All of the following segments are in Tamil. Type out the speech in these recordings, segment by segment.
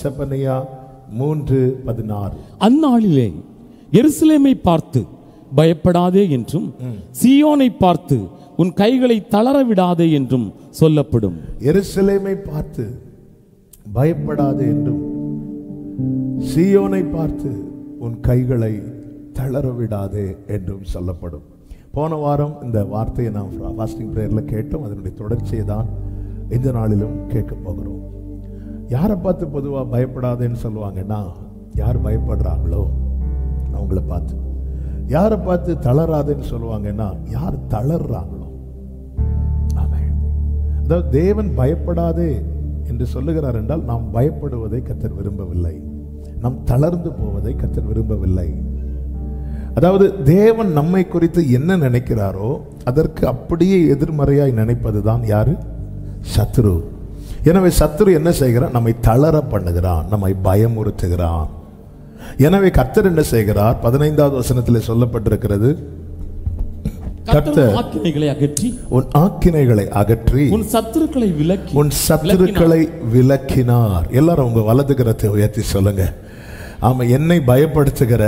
செப்பனியா 3:16. அந்நாளிலே எருசலேமை பார்த்து பயப்படாதே என்றும் சீயோனை பார்த்து உன் கைகளை தளர விடாதே என்றும் சொல்லப்படும். எருசலேமை பார்த்து பயப்படாதே என்றும் சீயோனை பார்த்து உன் கைகளை தளர விடாதே என்றும் சொல்லப்படும். போன வாரம் இந்த வார்த்தையை நாம் ஃபாஸ்டிங் பிரேயர்ல கேட்டோம். அதனுடைய தொடர்ச்சியை தான் இந்த நாளிலும் கேட்க போகிறோம். யாரை பார்த்து பொதுவாக பயப்படாதேன்னு சொல்லுவாங்கன்னா, யார் பயப்படுறாங்களோ அவங்கள பார்த்து. யாரை பார்த்து தளராதேன்னு சொல்லுவாங்கன்னா, யார் தளர்றாங்களோ. ஆமென். அதாவது தேவன் பயப்படாதே என்று சொல்லுகிறார் என்றால், நாம் பயப்படுவதை கர்த்தர் விரும்பவில்லை, நாம் தளர்ந்து போவதை கர்த்தர் விரும்பவில்லை. அதாவது தேவன் நம்மை குறித்து என்ன நினைக்கிறாரோ அதற்கு அப்படியே எதிர்மறையாய் நினைப்பதுதான் யாரு? சத்துரு. எனவே சத்துரு என்ன செய்கிறான்? நம்மை தளர பண்ணுகிறான், நம்மை பயமுறுத்துகிறான். எனவே கர்த்தர் என்ன செய்கிறார்? 15வது வசனத்தில் சொல்லப்பட்டிருக்கிறது, கர்த்தர் ஆக்கினைகளை அகற்றி உன் ஆக்கினைகளை அகற்றி உன் சத்துருக்களை விலக்கி உன் சத்துருக்களை விலக்கினார். எல்லாரும் உங்க வலது கரத்தை உயர்த்தி சொல்லுங்க. ஆமா, என்னை பயப்படுத்துகிற,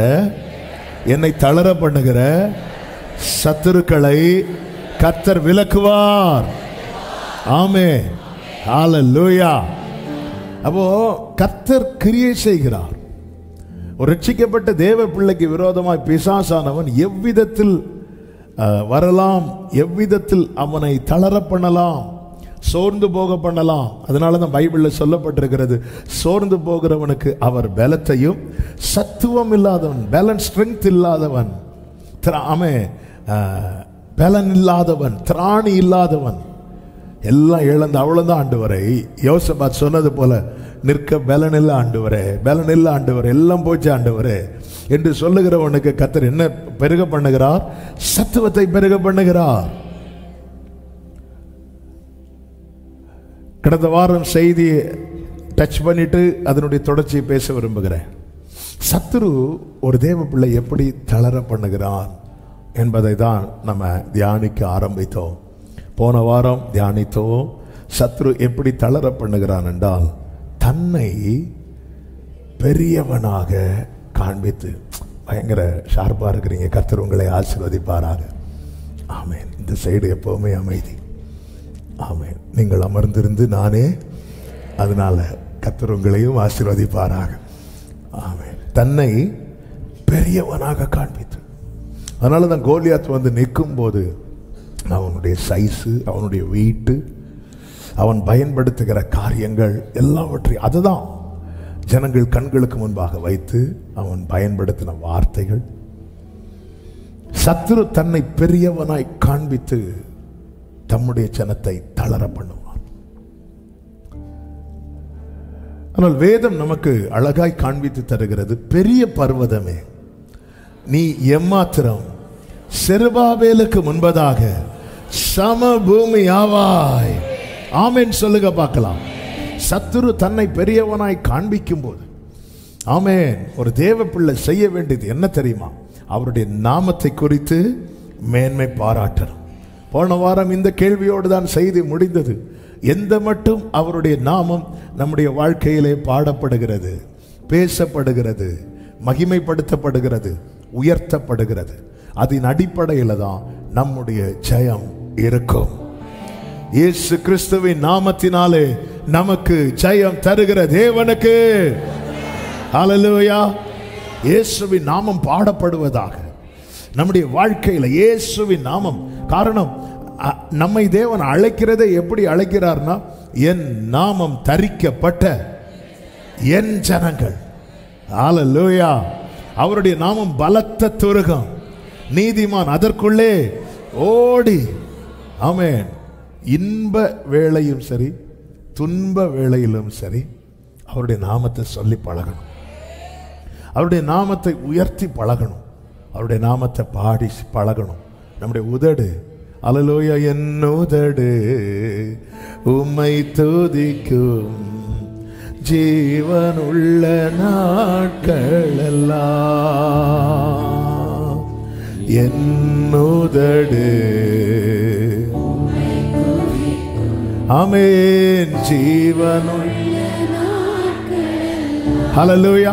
என்னை தளர பண்ணுகிற சத்துருக்களை கர்த்தர் விலக்குவார். ஆமென். ஹல்லேலூயா. அப்போ கர்த்தர் கிரியை செய்கிறார். ஒரு ரட்சிக்கப்பட்ட தேவ பிள்ளைக்கு விரோதமாய் பிசாசானவன் எவ்விதத்தில் வரலாம், எவ்விதத்தில் அவனை தளர பண்ணலாம், சோர்ந்து போக பண்ணலாம். அதனால தான் பைபிளில் சொல்லப்பட்டிருக்கிறது, சோர்ந்து போகிறவனுக்கு அவர் பலத்தையும், சத்துவம் இல்லாதவன், பேலன்ஸ் ஸ்ட்ரெங்க் இல்லாதவன், பலன் இல்லாதவன், திராணி இல்லாதவன், எல்லாம் இழந்து அவ்வளவுதான் ஆண்டவரை. யோசபாத் சொன்னது போல, நிற்க பலன் இல்ல ஆண்டவரே, பலன் இல்ல ஆண்டவரே, எல்லாம் போச்சு ஆண்டவரே என்று சொல்லுகிறவனுக்கு கர்த்தர் என்ன பெருக பண்ணுகிறார்? சத்துவத்தை பெருக பண்ணுகிறார். கடந்த வாரம் செய்தியை டச் பண்ணிட்டு அதனுடைய தொடர்ச்சியை பேச விரும்புகிறேன். சத்துரு ஒரு தேவ பிள்ளை எப்படி தளர பண்ணுகிறான் என்பதை தான் நம்ம தியானிக்க ஆரம்பித்தோம். போன வாரம் தியானித்தோம். சத்துரு எப்படி தளர பண்ணுகிறான் என்றால், தன்னை பெரியவனாக காண்பித்து. பயங்கர ஷார்ப்பா இருக்கிறீங்க, கர்த்தர் உங்களை ஆசீர்வதிப்பாராக. ஆமென். இந்த சைடு எப்பவுமே அமைதி. ஆமென். நீங்கள் அமர்ந்திருந்து நானே, அதனால கர்த்தர் உங்களையும் ஆசீர்வதிப்பாராக. ஆமென். தன்னை பெரியவனாக காண்பித்து. அதனால தான் கோலியாத் வந்து நிற்கும் போது அவனுடைய சைஸு, அவனுடைய வெயிட்டு, அவன் பயன்படுத்துகிற காரியங்கள் எல்லாவற்றையும் அதுதான் ஜனங்கள் கண்களுக்கு முன்பாக வைத்து அவன் பயன்படுத்தின வார்த்தைகள். சத்துரு தன்னை பெரியவனாய் காண்பித்து தம்முடைய ஜனத்தை தளர பண்ணுவான். ஆனால் வேதம் நமக்கு அழகாய் காண்பித்து தருகிறது, பெரிய பர்வதமே நீ எம்மாத்திரம் செருபாபேலுக்கு முன்பதாக சமபூமி ஆவாய். ஆமென் சொல்லுங்க பார்க்கலாம். சத்துரு தன்னை பெரியவனாய் காண்பிக்கும் போது, ஆமென், ஒரு தேவ பிள்ளை செய்ய வேண்டியது என்ன தெரியுமா? அவருடைய நாமத்தை குறித்து மேன்மை பாராட்டணும். போன வாரம் இந்த கேள்வியோடு தான் செய்தி முடிந்தது. எந்த மட்டும் அவருடைய நாமம் நம்முடைய வாழ்க்கையிலே பாடப்படுகிறது, பேசப்படுகிறது, மகிமைப்படுத்தப்படுகிறது, உயர்த்தப்படுகிறது, அதன் அடிப்படையில் தான் நம்முடைய ஜெயம் இருக்கும். இயேசு கிறிஸ்துவின் நாமத்தினாலே நமக்கு ஜெயம் தருகிற தேவனுக்கு ஹல்லேலூயா. இயேசுவின் நாமம் பாடப்படுவதாக நம்முடைய வாழ்க்கையில் இயேசுவின் நாமம். காரணம், நம்மை தேவன் அழைக்கிறதை எப்படி அழைக்கிறார்னா, என் நாமம் தரிக்கப்பட்ட என் ஜனங்கள். ஹல்லேலூயா. அவருடைய நாமம் பலத்த துருகம், நீதிமான் அதற்குள்ளே ஓடி. ஆமென். இன்ப வேளையும் சரி, துன்ப வேளையிலும் சரி, அவருடைய நாமத்தை சொல்லி பழகணும், அவருடைய நாமத்தை உயர்த்தி பழகணும், அவருடைய நாமத்தை பாடி பழகணும். நம்முடைய உதடு, அல்லேலூயா, என் உதடு உம்மை துதிக்கும் ஜீவனுள்ள நாட்கள் எல்லாம், என் உதடு ஆமென் ஜீவனுள்ள ஹல்லேலூயா.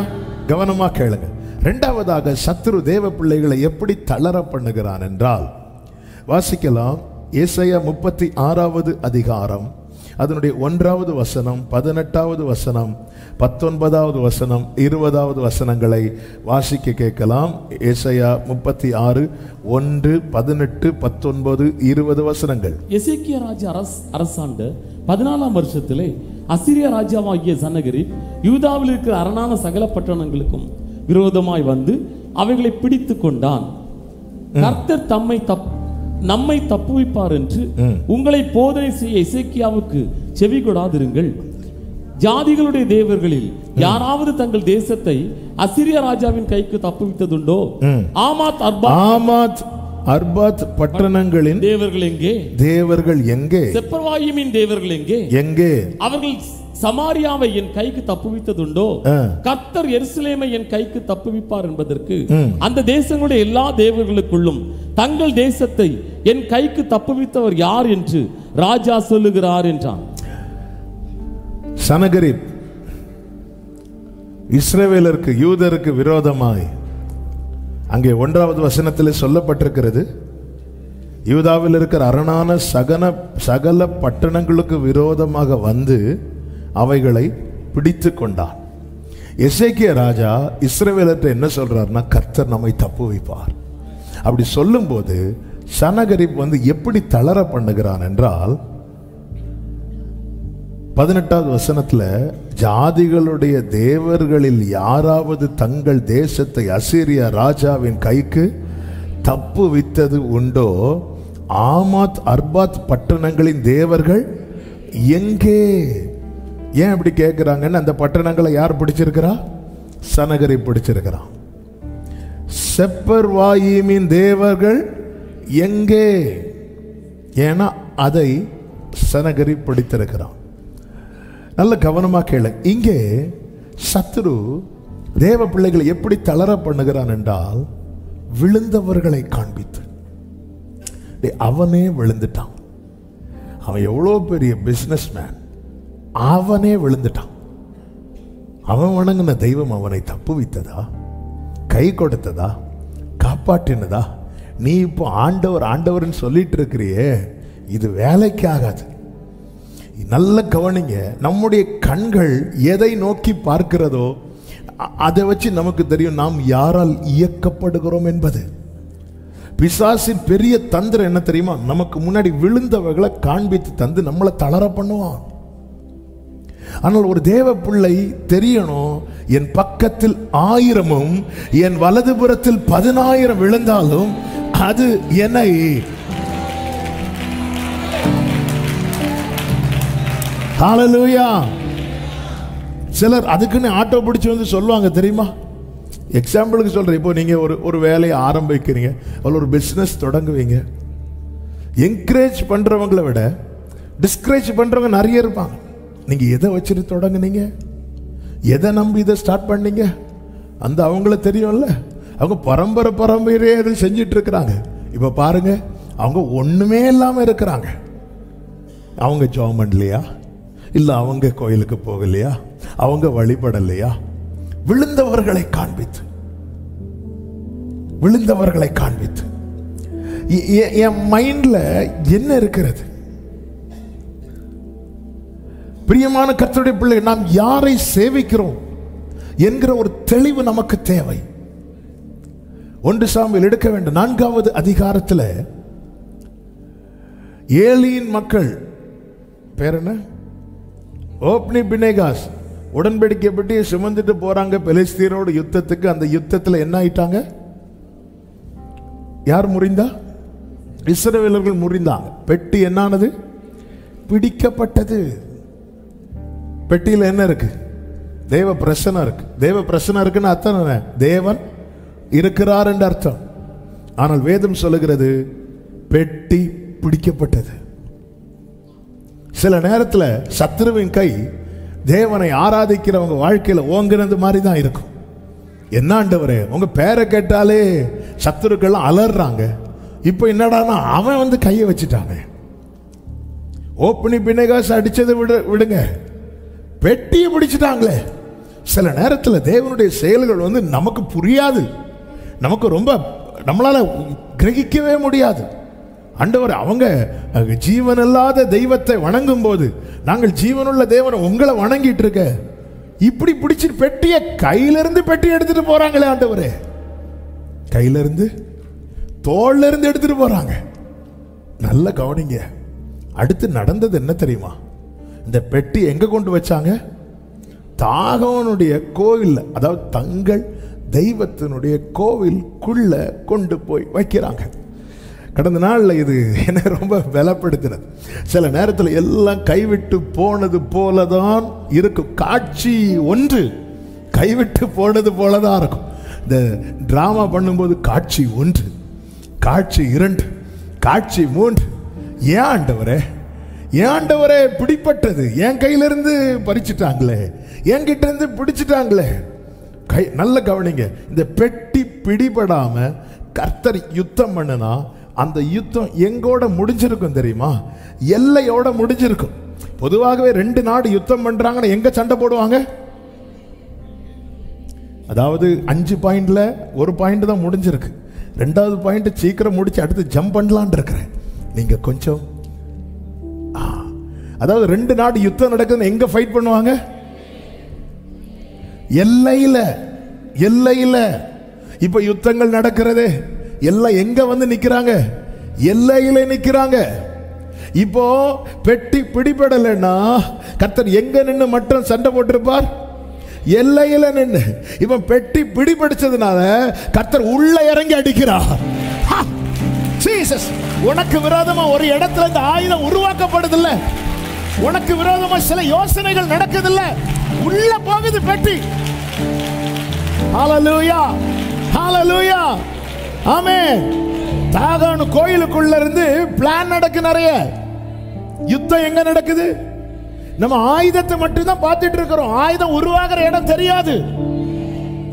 கவனமா கேளுங்க. இரண்டாவதாக சத்துரு தேவ பிள்ளைகளை எப்படி தளர பண்ணுகிறான் என்றால், வாசிக்கலாம். ஏசாயா 36வது அதிகாரம் அதனுடைய 1வது வசனம், 18வது வசனம், 19வது வசனம், 20வது வசனங்களை வாசிக்க கேட்கலாம். ஏசாயா 36 1, 18, 19, 20 வசனங்கள். எசேக்கியா ராஜா அரசாண்ட 14ஆம் வருஷத்திலே அசீரியா ராஜாவாகிய சனகரிப் யூதாவில் இருக்கிற அரணான சகல பட்டணங்களுக்கும் விரோதமாய் வந்து அவைகளை பிடித்து கொண்டான். கர்த்தர் நம்மை தப்புவிப்பார் என்று உங்களை போதனை செய்ய எசேக்கியாவுக்கு செவி கொடாதிருங்கள். ஜாதிகளுடைய தேவர்களில் யாராவது தங்கள் தேசத்தை அசீரியா ராஜாவின் கைக்கு தப்புவித்ததுண்டோ? ஆமாத் அர்பாத் பட்டணங்களின் தேவர்கள் எங்கே? தேவர்கள் எங்கே? செப்பர்வாயிமின் தேவர்கள் எங்கே? எங்கே? அவர்கள் சமாரியாவை என் கைக்கு தப்புவித்ததுண்டோ? கர்த்தர் எருசலேமை என் கைக்கு தப்புவிப்பார் என்பதற்கு அந்த தேசங்களுடைய எல்லா தேவர்களுக்குள்ளும் தங்கள் தேசத்தை என் கைக்கு தப்புவித்தவர் யார் என்று ராஜா சொல்லுகிறார் என்றான். சனகரிப் இஸ்ரவேலருக்கு யூதருக்கு விரோதமாய் அங்கே 1வது வசனத்தில் சொல்லப்பட்டிருக்கிறது. யூதாவில் இருக்கிற அரணான சகல பட்டணங்களுக்கு விரோதமாக வந்து அவைகளை பிடித்து கொண்டான். எசேக்கியா ராஜா இஸ்ரவேலர்ட்ட என்ன சொல்றாருன்னா, கர்த்தர் நம்மை தப்புவிப்பார். அப்படி சொல்லும் போது சனகரிப் வந்து எப்படி தளர பண்ணுகிறான் என்றால், 18வது வசனத்துல ஜாதிகளுடைய தேவர்களில் யாராவது தங்கள் தேசத்தை அசீரியா ராஜாவின் கைக்கு தப்புவித்தது உண்டோ? ஆமாத் அர்பாத் பட்டணங்களின் தேவர்கள் எங்கே? ஏன் அப்படி கேட்கிறாங்கன்னு, அந்த பட்டணங்களை யார் பிடிச்சிருக்கிறா? சனகரிப் பிடிச்சிருக்கிறான். செப்பர்வாயிமின் தேவர்கள் எங்கே? ஏன்னா அதை சனகரிப் பிடித்திருக்கிறான். நல்ல கவனமா கேளு. இங்கே சத்துரு தேவ பிள்ளைகளை எப்படி தளர பண்ணுகிறான் என்றால், விழுந்தவர்களை காண்பித்து. அவனே விழுந்துட்டான். அவன் எவ்வளோ பெரிய பிசினஸ் மேன், அவனே விழுந்துட்டான். அவன் வணங்கின தெய்வம் அவனை தப்புவித்ததா, கை கொடுத்ததா, காப்பாற்றினதா? நீ இப்போ ஆண்டவர் ஆண்டவர்னு சொல்லிட்டு இருக்கிறியே, இது வேலைக்கு ஆகாது. நல்ல கவனிங்க. நம்முடைய கண்கள் எதை நோக்கி பார்க்கிறதோ அதை வச்சு நமக்கு தெரியும் நாம் யாரால் இயக்கப்படுகிறோம் என்பது. பிசாசின் பெரிய தந்திரம் என்ன தெரியுமா? நமக்கு முன்னாடி விழுந்தவர்களை காண்பித்து தந்து நம்மளை தளர பண்ணுவான். ஆனால் ஒரு தேவ பிள்ளை தெரியணும், என் பக்கத்தில் 1000 என் வலதுபுறத்தில் 10,000 விழுந்தாலும் அது என்னை ஹல்லேலூயா. சிலர் அதுக்குன்னு ஆட்டோ பிடிச்சி வந்து சொல்லுவாங்க தெரியுமா? எக்ஸாம்பிளுக்கு சொல்றேன். இப்போ நீங்க ஒரு வேலையை ஆரம்பிக்கிறீங்க, ஒரு பிசினஸ் தொடங்குவீங்க. என்கரேஜ் பண்றவங்களை விட டிஸ்கரேஜ் பண்றவங்க நிறைய இருப்பாங்க. நீங்க எதை வச்சுட்டு தொடங்குனீங்க, எதை நம்பி இதை ஸ்டார்ட் பண்ணீங்க, அந்த அவங்கள தெரியும்ல. அவங்க பரம்பரையே இதை செஞ்சிட்டு இருக்கிறாங்க. இப்ப பாருங்க, அவங்க ஒண்ணுமே இல்லாம இருக்கிறாங்க. அவங்க ஜாப் பண்ணலையா, இல்ல அவங்க கோயிலுக்கு போகலையா, அவங்க வழிபடலையா? விழுந்தவர்களை காண்பித்து என் மைண்ட்ல என்ன இருக்கிறது? பிரியமான கர்த்தருடைய பிள்ளை, நாம் யாரை சேவிக்கிறோம் என்கிற ஒரு தெளிவு நமக்கு தேவை. 1 சாமுவேல் எடுக்க வேண்டும். 4வது அதிகாரத்தில் ஏலியின் மக்கள் பேர் என்ன? ஓப்னி பினேகாஸ் உடன்படிக்கை பெட்டி சுமந்துட்டு போறாங்க பெலிஸ்தீனோட யுத்தத்துக்கு. அந்த யுத்தத்தில் என்ன ஆயிட்டாங்க? யார் முறிந்தா? இஸ்ரவேலர்கள் முறிந்தாங்க. பெட்டி என்னானது? பிடிக்கப்பட்டது. பெட்டியில் என்ன இருக்கு? தேவ பிரசன்னம் இருக்கு. தேவ பிரசன்னம் இருக்குன்னு அர்த்தம் என்ன? தேவன் இருக்கிறார் என்று அர்த்தம். ஆனால் வேதம் சொல்லுகிறது பெட்டி பிடிக்கப்பட்டது. சில நேரத்தில் சத்துருவின் கை தேவனை ஆராதிக்கிறவங்க வாழ்க்கையில ஓங்கினது மாதிரி தான் இருக்கும். என்ன ஆண்டவரே, உங்க பேரை கேட்டாலே சத்துருக்கெல்லாம் அலறாங்க. இப்போ என்னடானா அவன் வந்து கையை வச்சுட்டாங்க. ஓப்பனி பினேகாஸ் அடிச்சதை விடுங்க, பெட்டியை பிடிச்சிட்டாங்களே. சில நேரத்தில் தேவனுடைய செயல்கள் வந்து நமக்கு புரியாது, நமக்கு ரொம்ப நம்மளால கிரகிக்கவே முடியாது. ஆண்டவர் அவங்க ஜீவனில்லாத தெய்வத்தை வணங்கும் போது நாங்கள் ஜீவனுள்ள தேவனை உங்களை வணங்கிட்டு இருக்க இப்படி பிடிச்சி பெட்டிய கையிலிருந்து பெட்டி எடுத்துட்டு போறாங்களே ஆண்டவரே, கையிலிருந்து தோல்ல இருந்து எடுத்துட்டு போறாங்க. நல்ல கவனிங்க, அடுத்து நடந்தது என்ன தெரியுமா? இந்த பெட்டி எங்க கொண்டு வச்சாங்க? தாகோனுடைய கோவில், அதாவது தங்கள் தெய்வத்தினுடைய கோவிலுக்குள்ள கொண்டு போய் வைக்கிறாங்க. கடந்த நாள்ல இது என்ன ரொம்ப பலப்படுத்தினது. சில நேரத்தில் எல்லாம் கைவிட்டு போனது போலதான் இருக்கும். காட்சி ஒன்று கைவிட்டு போனது போலதான் இருக்கும். இந்த டிராமா பண்ணும்போது காட்சி ஒன்று, காட்சி இரண்டு, காட்சி மூன்று. ஏன் ஆண்டவரே, ஏன் ஆண்டவரே பிடிப்பட்டது என் கையிலிருந்து பறிச்சுட்டாங்களே, என்கிட்ட இருந்து பிடிச்சிட்டாங்களே. நல்ல கவனிங்க, இந்த பெட்டி பிடிபடாம கர்த்தர் யுத்தம் பண்ணுனா அந்த யுத்தம் எங்கோட முடிஞ்சிருக்கும் தெரியுமா? எல்லையோட முடிஞ்சிருக்கும். பொதுவாகவே ரெண்டு நாடு யுத்தம் பண்றாங்கன்னா எங்க சண்டை போடுவாங்க? அதாவது 5 பாயிண்ட்ல 1 பாயிண்ட் தான் முடிஞ்சிருக்கு. 2வது பாயிண்ட் சீக்கிரம் முடிச்சு அடுத்து ஜம்ப் பண்ணலான் இருக்கிறேன். நீங்க கொஞ்சம், அதாவது 2 நாடு யுத்தம் நடக்குதுன்னு எங்க ஃபைட் பண்ணுவாங்க? எல்லையில. எல்லையில இப்ப யுத்தங்கள் நடக்கிறது எல்லாம் எங்க வந்து நிக்கிறாங்க? எல்லையில நிக்கிறாங்க. இப்போ பெட்டி பிடிபடலைன்னா கர்த்தர் எங்க நின்று மட்டும் சண்டை போட்டிருப்பார்? எல்லையில நின்று. இப்ப பெட்டி பிடிபடிச்சதுனால கர்த்தர் உள்ள இறங்கி அடிக்கிறார். ஜீசஸ், உனக்கு விரோதமா ஒரு இடத்துல இந்த ஆயுதம் உருவாக்கப்படுது இல்ல, உனக்கு விரோதமா சில யோசனைகள் நடக்குது இல்ல, உள்ள போகுது பெட்டி. ஹalleluya, ஹalleluya, ஆமென். தாகான் கோயிலுக்குள்ள இருந்து பிளான் நடக்கு நிறைய. யுத்தம் எங்க நடக்குது? நம்ம ஆயுதத்தை மட்டும் தான் பார்த்துட்டு இருக்கிறோம். ஆயுதம் உருவாகிற இடம் தெரியாது.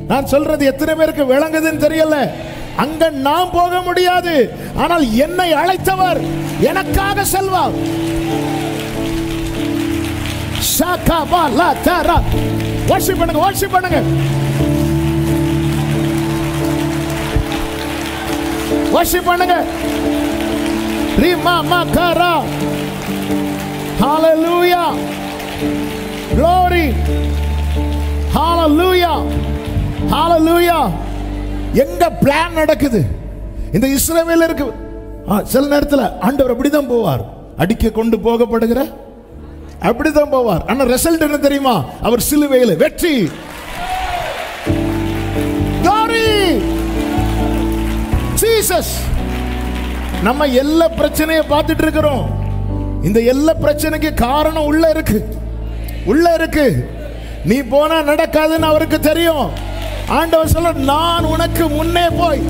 நான் சொல்றது எத்தனை பேருக்கு விளங்குதுன்னு தெரியல. அங்க நாம் போக முடியாது, ஆனால் என்னை அழைத்தவர் எனக்காக செல்வார். வர்ஷிப் பண்ணுங்க, வர்ஷிப் பண்ணுங்க, வர்ஷிப் பண்ணுங்க. ரீமா மாகாரா, ஹalleluya, glory, hallelujah, hallelujah. எங்க பிளான் நடக்குது? இந்த இஸ்ரவேல் இருக்கு. சில நேரத்தில் ஆண்டவர் அப்படிதான் போவார், அடிக்க கொண்டு போகப்படுகிற அப்படிதான் போவார். ஆனா ரிசல்ட் என்ன தெரியுமா? அவர் சிலுவையில் வெற்றி. glory, Jesus. நம்ம எல்லா பிரச்சனையை பார்த்துட்டு இருக்கிறோம். இந்த எல்லா பிரச்சனைக்கு காரணம் உள்ள இருக்கு, உள்ள இருக்கு. நீ போனா நடக்காதுன்னு அவருக்கு தெரியும். ஆண்டவர் சொல்ல, நான் உனக்கு முன்னே போய்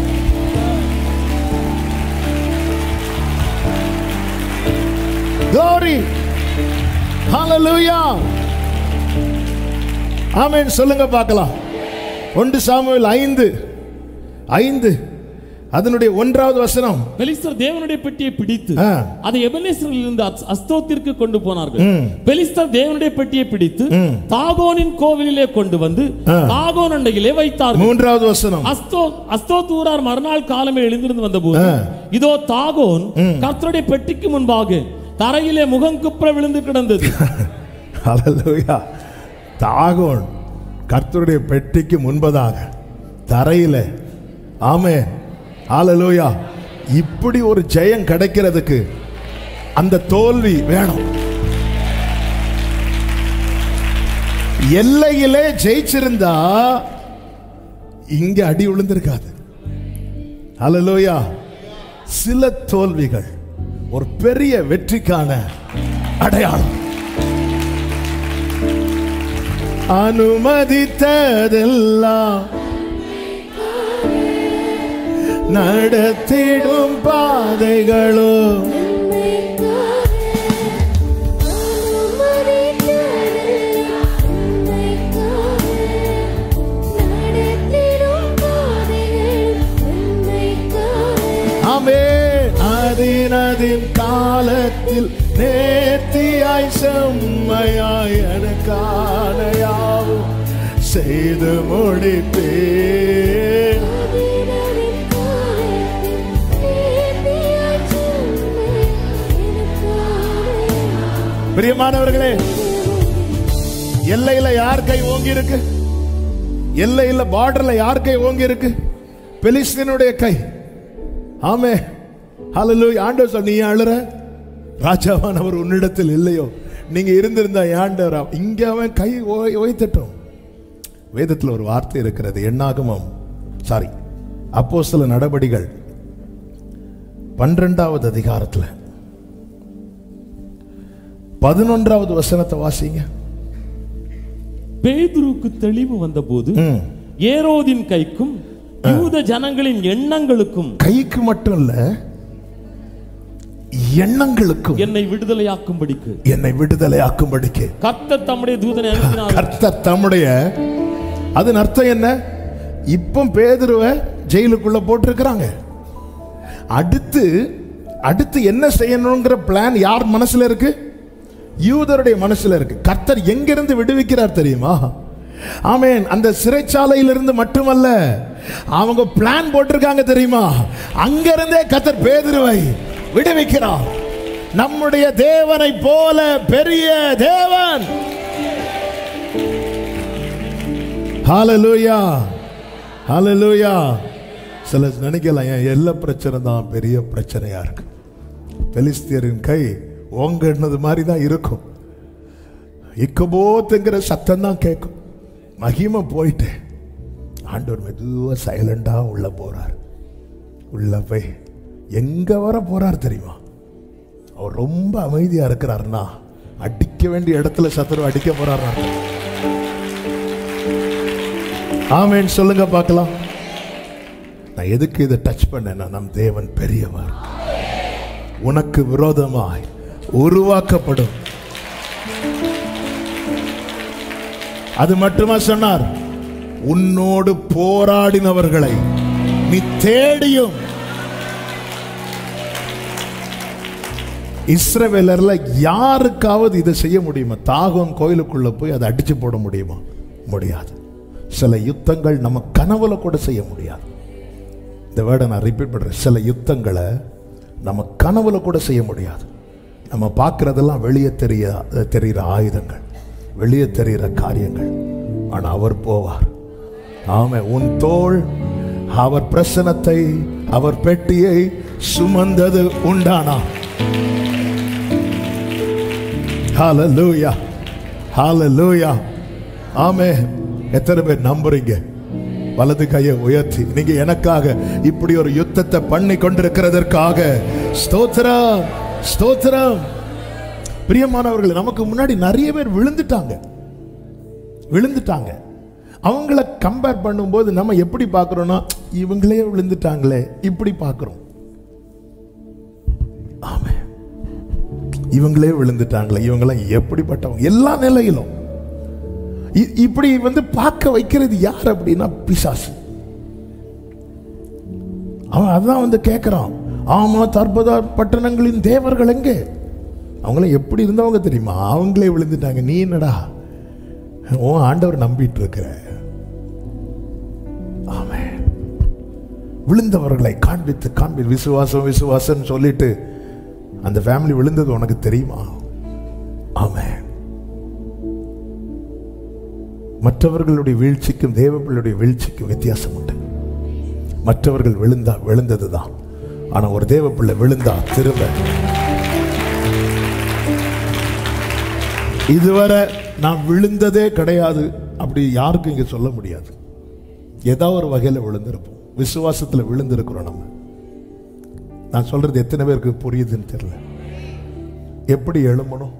glory, hallelujah, ஆமென் சொல்லுங்க பார்க்கலாம். 1 சாமுவேல் 5 அதனுடைய 1வது வசனம். பெலிஸ்தர் தேவனுடைய பெட்டியை பிடித்து அதை எபெனேசரில் இருந்து அஸ்தோத்திற்கு கொண்டு போனார்கள். பெலிஸ்தர் தேவனுடைய பெட்டியை பிடித்து தாகோனின் கோவிலிலே கொண்டு வந்து தாகோன் அண்டையிலே வைத்தார்கள். 3வது வசனம். அஸ்தோத் ஊரார் மறுநாள் காலமே எழுந்திருந்து வந்தபோது இதோ தாகோன் கர்த்தருடைய பெட்டிக்கு முன்பாக தரையிலே முகங்குப்புற விழுந்து கிடந்தது. ஹalleluya. தாகோன் கர்த்தருடைய பெட்டிக்கு முன்பதாக தரையிலே. ஆமென், ஹalleluya. இப்படி ஒரு ஜெயம் கிடைக்கிறதுக்கு அந்த தோல்வி வேணும். எல்லையிலே ஜெயிச்சிருந்தா இங்க அடி விழுந்திருக்காது. ஹalleluya. சில தோல்விகள் ஒரு பெரிய வெற்றிக்கான அடையாளம். அனுமதித்ததெல்லாம் நடத்திடும் பாதைகளோ அதின் காலத்தில் நேர்த்தியாய் செம்மையாய் எனக்கான யாவும் செய்து முடிப்பே. பிரியமானவர்களே, எல்லையில யார் கை ஓங்கி இருக்கு? எல்லையில பார்டர்ல யார் கை ஓங்கி இருக்கு? பெலிஸ்தீனுடைய கை. ஆமே, ஹல்லேலூயா. ஆண்டவர் சொன்ன, நீ அழுற, ராஜாவானவர் உன்னிடத்தில் இல்லையோ? நீங்க இருந்திருந்தா ஆண்டவர் இங்க அவன் கை ஓய்த்தட்டும். வேதத்தில் ஒரு வார்த்தை இருக்கிறது, எண்ணாகமம் அப்போஸ்தல நடபடிகள் 12வது அதிகாரத்துல 11வது வசனத்தை வாசிங்க. பேதுருக்கு தெளிவு வந்தபோது ஏரோதின் கைக்கும் யூத ஜனங்களின் எண்ணங்களுக்கும், கைக்கு மட்டும் இல்ல எண்ணங்களுக்கும், என்னை விடுதலையாக்கும்படிக்கு கர்த்தர் தம்முடைய தூதனை அனுப்பினார். கர்த்தர் தம்முடைய, அதன் அர்த்தம் என்ன? இப்போ பேதுருவை ஜெயிலுக்குள்ள போட்டிருக்கிறாங்க. அடுத்து என்ன செய்யணுங்கிற பிளான் யார் மனசுல இருக்கு? யூதருடைய மனசுல இருக்கு. கர்த்தர் எங்கிருந்து விடுவிக்கிறார் தெரியுமா? ஆமென். அந்த சிறைச்சாலையிலிருந்து மட்டுமல்ல, அவங்க பிளான் போட்டிருக்காங்க தெரியுமா? அங்கிருந்தே கர்த்தர் பேதுருவை விடுவிக்கிறார். நம்முடைய தேவனை போல பெரிய தேவன். ஹல்லேலூயா, ஹல்லேலூயா. சில நினைக்கலாம், என் எல்லா பிரச்சனை தான் பெரிய பிரச்சனையா இருக்கு. பெலிஸ்தியரின் கை ஓங்கனது மாதிரி தான் இருக்கும். இக்கபோத்துங்கிற சத்தம் தான் கேட்கும். மகிமை போயிட்டு ஆண்டவர் மெதுவா சைலண்டா உள்ள போறார். உள்ள போய் எங்க வர போறார் தெரியுமா? அவர் ரொம்ப அமைதியா இருக்கிறார்னா அடிக்க வேண்டிய இடத்துல சத்துரு அடிக்க போறார். ஆமென் சொல்லுங்க பார்க்கலாம். நான் எதுக்கு இதை டச் பண்ணேன்னா, நம் தேவன் பெரியவர். உனக்கு விரோதமாய் உருவாக்கப்படும். அது மட்டுமா சொன்னார்? உன்னோடு போராடினவர்களை நீ தேடியும். இஸ்ரவேலர்ல யாருக்காவது இதை செய்ய முடியுமா? தாகோன் கோயிலுக்குள்ள போய் அதை அடிச்சு போட முடியுமா? முடியாது. சில யுத்தங்கள் நம்ம கனவுல கூட செய்ய முடியாது. இந்த வேர்டை நான் ரிப்பீட் பண்றேன். சில யுத்தங்களை நம்ம கனவுல கூட செய்ய முடியாது. நம்ம பார்க்கறதெல்லாம் வெளியே தெரிகிற ஆயுதங்கள், வெளியே தெரிகிற காரியங்கள். ஆனா அவர் போவார். ஆமென். உன் தோள் அவர் பிரசனத்தை, அவர் பெட்டியை சுமந்தது உண்டானா? ஹல்லேலூயா, ஹல்லேலூயா. ஆமென். எத்தனை பேர் நம்புறீங்க? வலது கையை உயர்த்தி, நீங்க எனக்காக இப்படி ஒரு யுத்தத்தை பண்ணி கொண்டிருக்கிறதற்காக ஸ்தோத்திரம், ஸ்தோத்திரம். பிரியமானவர்கள், நமக்கு முன்னாடி நிறைய பேர் விழுந்துட்டாங்க. அவங்கள கம்பேர் பண்ணும்போது நம்ம எப்படி பார்க்கிறோம்னா, இவங்களே விழுந்துட்டாங்களே இப்படி பார்க்கிறோம். ஆமென். இவங்களே விழுந்துட்டாங்களே, இவங்கெல்லாம் எப்படிப்பட்டவங்க? எல்லா நிலையிலும் இப்படி பார்க்க வைக்கிறது யார் அப்படின்னா பிசாசு. அவன் அதான் கேட்கிறான். ஆமா, தற்போத பட்டணங்களின் தேவர்கள் எங்கே? அவங்கள எப்படி இருந்தவங்க தெரியுமா? அவங்களே விழுந்துட்டாங்க. நீ என்னடா உன் ஆண்டவர் நம்பிட்டு இருக்கிற? ஆமென். விழுந்தவர்களை காண்பித்து விசுவாசம் விசுவாசம் சொல்லிட்டு அந்த ஃபேமிலி விழுந்தது உனக்கு தெரியுமா? ஆமென். மற்றவர்களுடைய வீழ்ச்சிக்கும் தேவ பிள்ளையுடைய வீழ்ச்சிக்கும் வித்தியாசம் உண்டு. மற்றவர்கள் விழுந்ததுதான். ஆனா ஒரு தேவ பிள்ளை விழுந்தா திரும்ப. இதுவரை நான் விழுந்ததே கிடையாது அப்படி யாருக்கும் இங்க சொல்ல முடியாது. ஏதாவது ஒரு வகையில விழுந்திருப்போம். விசுவாசத்துல விழுந்திருக்கிறோம் நம்ம. நான் சொல்றது எத்தனை பேருக்கு புரியுதுன்னு தெரியல. எப்படி எழும்பணும்?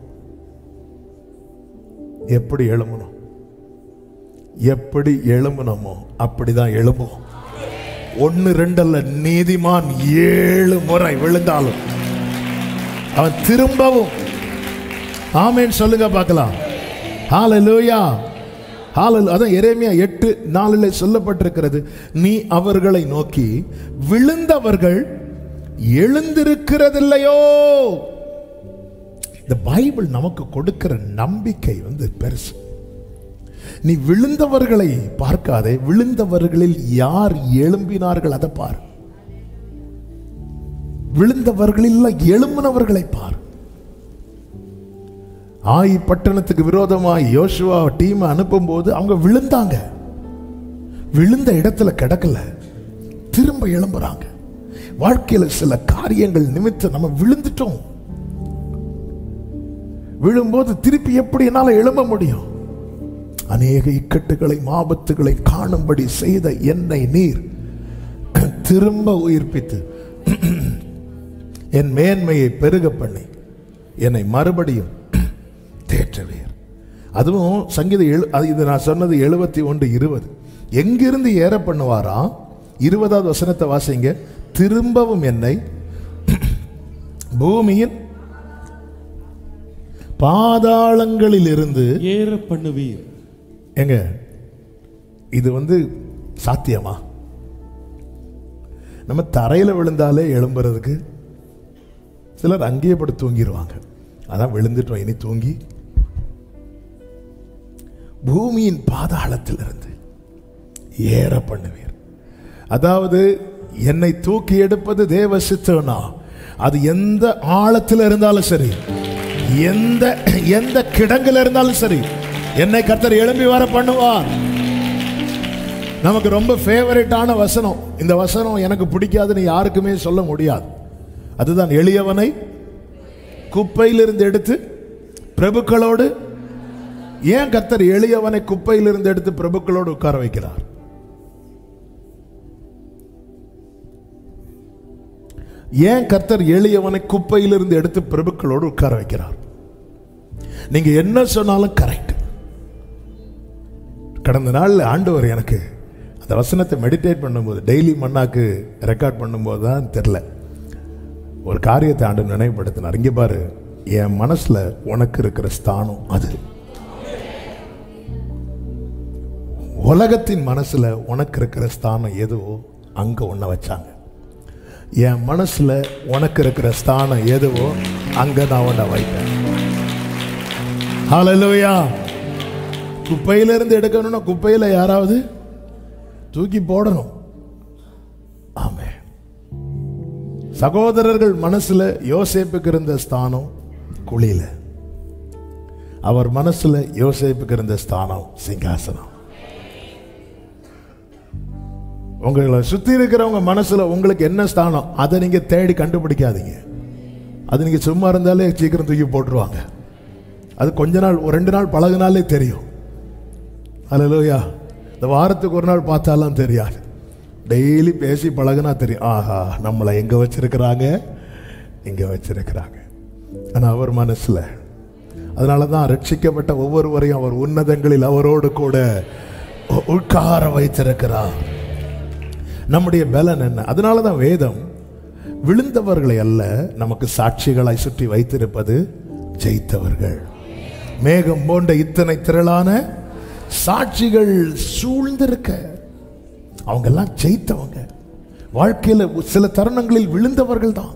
எப்படி எழும்பணுமோ அப்படிதான் எழும்பும். 1 2 அல்ல, நீதிமான் 7 முறை விழுந்தாலும் அவன் திரும்பவும். ஆமென் சொல்லுங்க பார்க்கலாம். ஹல்லேலூயா, ஹல்லேலூயா. அதான் எரேமியா 8:4 சொல்லப்பட்டிருக்கிறது, நீ அவர்களை நோக்கி விழுந்தவர்கள் எழுந்திருக்கிறதில்லையோ. இந்த பைபிள் நமக்கு கொடுக்கிற நம்பிக்கை பெருசு. நீ விழுந்தவர்களை பார்க்காதே, விழுந்தவர்களில் யார் எழும்பினார்கள் அதை பார். விழுந்தவர்களில் எழும்பினவர்களை பார். ஆயி பட்டணத்துக்கு விரோதமாய் யோசுவா டீம் அனுப்பும் போது அவங்க விழுந்தாங்க. விழுந்த இடத்துல கிடக்கல, திரும்ப எழும்புறாங்க. வாழ்க்கையில சில காரியங்கள் நிமித்தம் நம்ம விழுந்துட்டோம். விழும்போது திருப்பி எப்படி என்னால எழும்ப முடியும்? அநேக இக்கட்டுகளை ஆபத்துகளை காணும்படி செய்த என்னை நீர் திரும்ப உயிர்ப்பித்து என் மேன்மையை பெருக பண்ணி என்னை மறுபடியும் தேற்றுவீர். அதுவும் சங்கீதம் இது நான் சொன்னது 71:20. எங்கிருந்து ஏற பண்ணுவாரா? 20வது வசனத்தை வாசிங்க. திரும்பவும் என்னை பூமியின் பாதாளங்களில் இருந்து ஏற பண்ணுவீர். எங்க இது சாத்தியமா? நம்ம தரையில விழுந்தாலே எழும்புறதுக்கு சிலர் அங்கேயே படுத்து தூங்கிடுவாங்க. அதான் விழுந்துட்டோம், இனி தூங்கி. பூமியின் பாதாளத்தில் இருந்து ஏற பண்ணுவீர். அதாவது என்னை தூக்கி எடுப்பது தேவ சித்தம்னா அது எந்த ஆழத்தில் இருந்தாலும் சரி, எந்த கிடங்குல இருந்தாலும் சரி, என்னை கர்த்தர் எழும்பி வர பண்ணுவார். நமக்கு ரொம்ப ஃபேவரட்டான வசனம் இந்த வசனம். எனக்கு பிடிக்காதுன்னு யாருக்குமே சொல்ல முடியாது. அதுதான், எளியவனை குப்பையிலிருந்து எடுத்து பிரபுக்களோடு. ஏன் கர்த்தர் எளியவனை குப்பையிலிருந்து எடுத்து பிரபுக்களோடு உட்கார வைக்கிறார்? ஏன் கர்த்தர் எளியவனை குப்பையிலிருந்து எடுத்து பிரபுக்களோடு உட்கார வைக்கிறார்? நீங்க என்ன சொன்னாலும் கரெக்ட். கடந்த நாள் ஆண்டவர் எனக்கு அந்த வசனத்தை மெடிடேட் பண்ணும்போது, டெய்லி மன்னாக்கு ரெக்கார்ட் பண்ணும்போது தான் தெரியல, ஒரு காரியத்தை ஆண்டு நினைவுபடுத்தினார். இங்கே பாரு, என் மனசுல உனக்கு இருக்கிற ஸ்தானம் அது. உலகத்தின் மனசுல உனக்கு இருக்கிற ஸ்தானம் எதுவோ அங்க உன்னை வச்சாங்க. என் மனசுல உனக்கு இருக்கிற ஸ்தானம் எதுவோ அங்க நான் உன்னை வைப்பேன். ஹல்லேலூயா. குப்பையில இருந்து எடுக்கணும்னா குப்பையில யாராவது தூக்கி போடணும். ஆமென். சகோதரர்கள் மனசுல யோசேப்புக்கு இருந்த ஸ்தானம் குழியில, அவர் மனசுல யோசேப்புக்கு இருந்த ஸ்தானம் சிங்காசனம். உங்களை சுத்தி இருக்கிறவங்க மனசுல உங்களுக்கு என்ன ஸ்தானம் அதை நீங்க தேடி கண்டுபிடிக்காதீங்க. அது நீங்க சும்மா இருந்தாலே சீக்கிரம் தூக்கி போட்டுருவாங்க. அது கொஞ்ச நாள், 2 நாள் பழகினாலே தெரியும். ஹல்லேலூயா. இந்த வாரத்துக்கு ஒரு நாள் பார்த்தாலும் தெரியாது, டெய்லி பேசி பழகுனா தெரியும். ஆஹா, நம்மளை எங்க வச்சிருக்கிறாங்க, இங்க வச்சிருக்கிறாங்க. ஆனா அவர் மனசுல, அதனாலதான் ரட்சிக்கப்பட்ட ஒவ்வொருவரையும் அவர் உன்னதங்களில் அவரோடு கூட உட்கார வைத்திருக்கிறார். நம்முடைய பலன் என்ன? அதனாலதான் வேதம் விழுந்தவர்களை அல்ல நமக்கு சாட்சிகளாய் சுற்றி வைத்திருப்பது ஜெயித்தவர்கள். மேகம் போன்ற இத்தனை திரளான சாட்சிகள் சூழ்ந்திருக்க அவங்க எல்லாம் ஜெயித்தவங்க. வாழ்க்கையில சில தருணங்களில் விழுந்தவர்கள் தான்,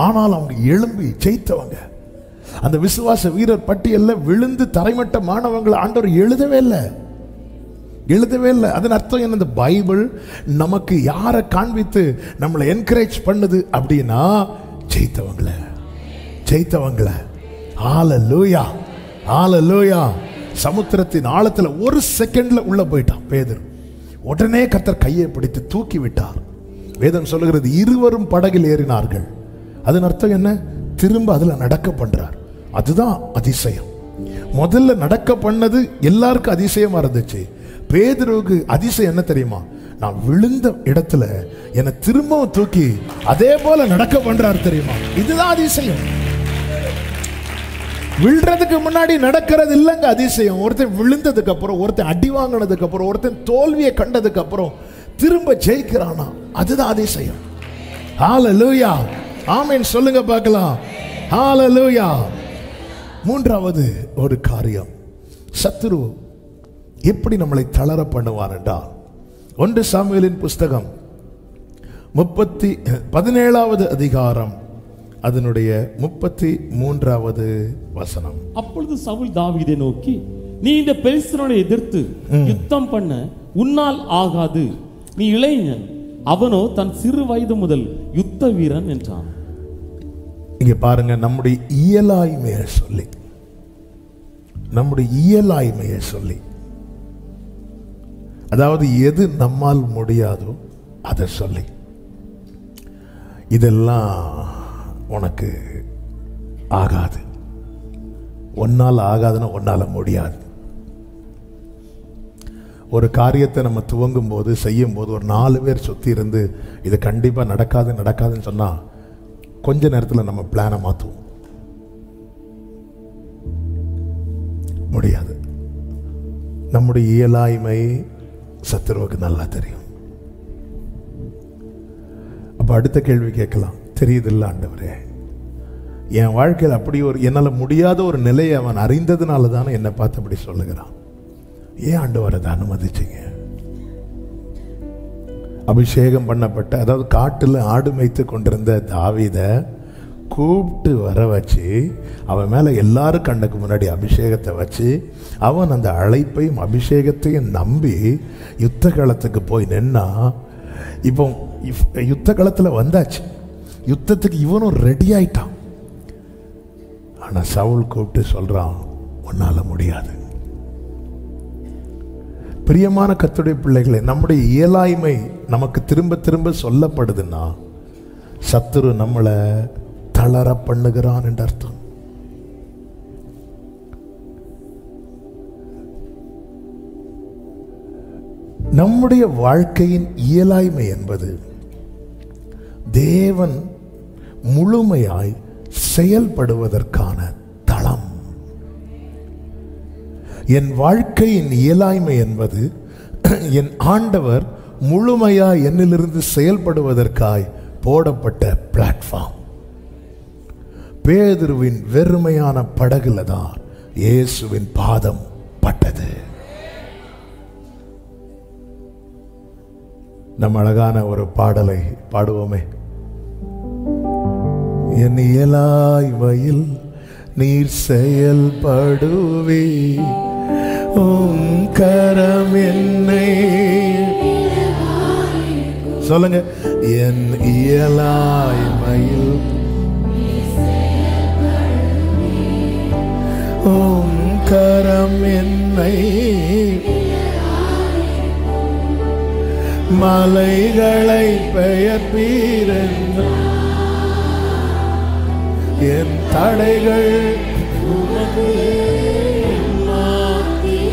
ஆனால் அவங்க எழும்பி ஜெயித்தவங்க. அந்த விசுவாச வீரர் பட்டியல்ல விழுந்து தரைமட்டமானவங்களை ஆண்டவர் எழுதவே இல்லை. அதன் அர்த்தம் என்ன? இந்த பைபிள் நமக்கு யாரை காண்பித்து நம்மளை என்கரேஜ் பண்ணுது அப்படின்னா ஜெயித்தவங்களை. ஹல்லேலூயா, ஹல்லேலூயா. சமுத்திரத்தின் ஆழத்துல ஒரு செகண்ட்ல உள்ள போயிட்டான் பேதுரு. உடனே கர்த்தர் கையை பிடித்து தூக்கி விட்டார். வேதம் சொல்லுகிறது, இருவரும் படகில் ஏறினார்கள். அதன் அர்த்தம் என்ன? திரும்ப அதுல நடக்க பண்றார். அதுதான் அதிசயம். முதல்ல நடக்க பண்ணது எல்லாருக்கும் அதிசயமா இருந்துச்சு. பேதுருவுக்கு அதிசயம் என்ன தெரியுமா? நான் விழுந்த இடத்துல என்னை திரும்பவும் தூக்கி அதே போல நடக்க பண்றாரு தெரியுமா? இதுதான் அதிசயம். விழுறதுக்கு முன்னாடி நடக்கிறது இல்லைங்க அதிசயம். ஒருத்தன் விழுந்ததுக்கு அப்புறம், ஒருத்தன் அடி வாங்கினதுக்கு அப்புறம், ஒருத்தன் தோல்வியை கண்டதுக்கு அப்புறம் திரும்ப ஜெயிக்கிறானா, அதுதான் அதிசயம். ஹல்லேலூயா, ஆமென் சொல்லுங்க பார்க்கலாம். ஹல்லேலூயா. மூன்றாவது ஒரு காரியம், சத்துரு எப்படி நம்மளை தளர பண்ணுவார் என்றால், 1 சாமுவேலின் புஸ்தகம் 17வது அதிகாரம் அதனுடைய 33வது வசனம். அப்பொழுது சவுல் தாவீதை நோக்கி, நீ இந்த பெலிஸ்தரோடு எதிர்த்து யுத்தம் பண்ண உன்னால் ஆகாது, நீ இளைஞன், அவனோ தன் சிறு வயது முதல் யுத்த வீரன் என்றான். இங்க பாருங்க, நம்முடைய இயலாய்மையை சொல்லி, நம்முடைய இயலாய்மையை சொல்லி, அதாவது எது நம்மால் முடியாதோ அதை சொல்லி, இதெல்லாம் உனக்கு ஆகாது, ஒன்னால் ஆகாதுன்னா ஒன்னால முடியாது. ஒரு காரியத்தை நம்ம துவங்கும் போது, செய்யும் போது ஒரு 4 பேர் சுத்தி இருந்து இது கண்டிப்பா நடக்காதுன்னு சொன்னா கொஞ்ச நேரத்தில் நம்ம பிளானை மாற்றுவோம். முடியாது. நம்முடைய இயலாய்மை சத்துருவுக்கு நல்லா தெரியும். அப்ப அடுத்த கேள்வி கேட்கலாம், தெரியுதில்ல ஆண்டவரே, என் வாழ்க்கையில் அப்படி ஒரு என்னால் முடியாத ஒரு நிலையை அவன் அறிந்ததுனால தானே என்னை பார்த்து அப்படி சொல்லுகிறான். ஏன் ஆண்டவர் அதை அனுமதிச்சிங்க? அபிஷேகம் பண்ணப்பட்ட, அதாவது காட்டில் ஆடு மேய்த்து கொண்டிருந்த தாவீதை கூப்பிட்டு வர வச்சு அவன் மேலே எல்லாரும் கண்ணுக்கு முன்னாடி அபிஷேகத்தை வச்சு அவன் அந்த அழைப்பையும் அபிஷேகத்தையும் நம்பி யுத்த களத்துக்கு போய் நின்னா. இப்போ யுத்த களத்தில் வந்தாச்சு, யுத்தத்துக்கு இவனும் ரெடி ஆயிட்டான். ஆனால் சவுல் கூப்பிட்டு சொல்றான், உன்னால முடியாது. பிரியமான கர்த்தருடைய பிள்ளைகளே, நம்முடைய இயலாய்மை நமக்கு திரும்ப திரும்ப சொல்லப்படுதுன்னா சத்துரு நம்மளை தளர பண்ணுகிறான் என்று அர்த்தம். நம்முடைய வாழ்க்கையின் இயலாய்மை என்பது தேவன் முழுமையாய் செயல்படுவதற்கான தளம். என் வாழ்க்கையின் இயலாய்மை என்பது என் ஆண்டவர் முழுமையாய் என்னிலிருந்து செயல்படுவதற்காய் போடப்பட்ட பிளாட்ஃபார்ம். பேதுருவின் வெறுமையான படகுல தான் இயேசுவின் பாதம் பட்டது. நம்ம அழகான ஒரு பாடலை பாடுவோமே. என் இயலாய்மையில் நீர் செயல்படுவே, உம் கரம் என்னை, சொல்லுங்க, என் இயலாய்மையில் உம் கரம் என்னை, மலைகளை பெயர்ப்பீரென்று, என் தடைகள்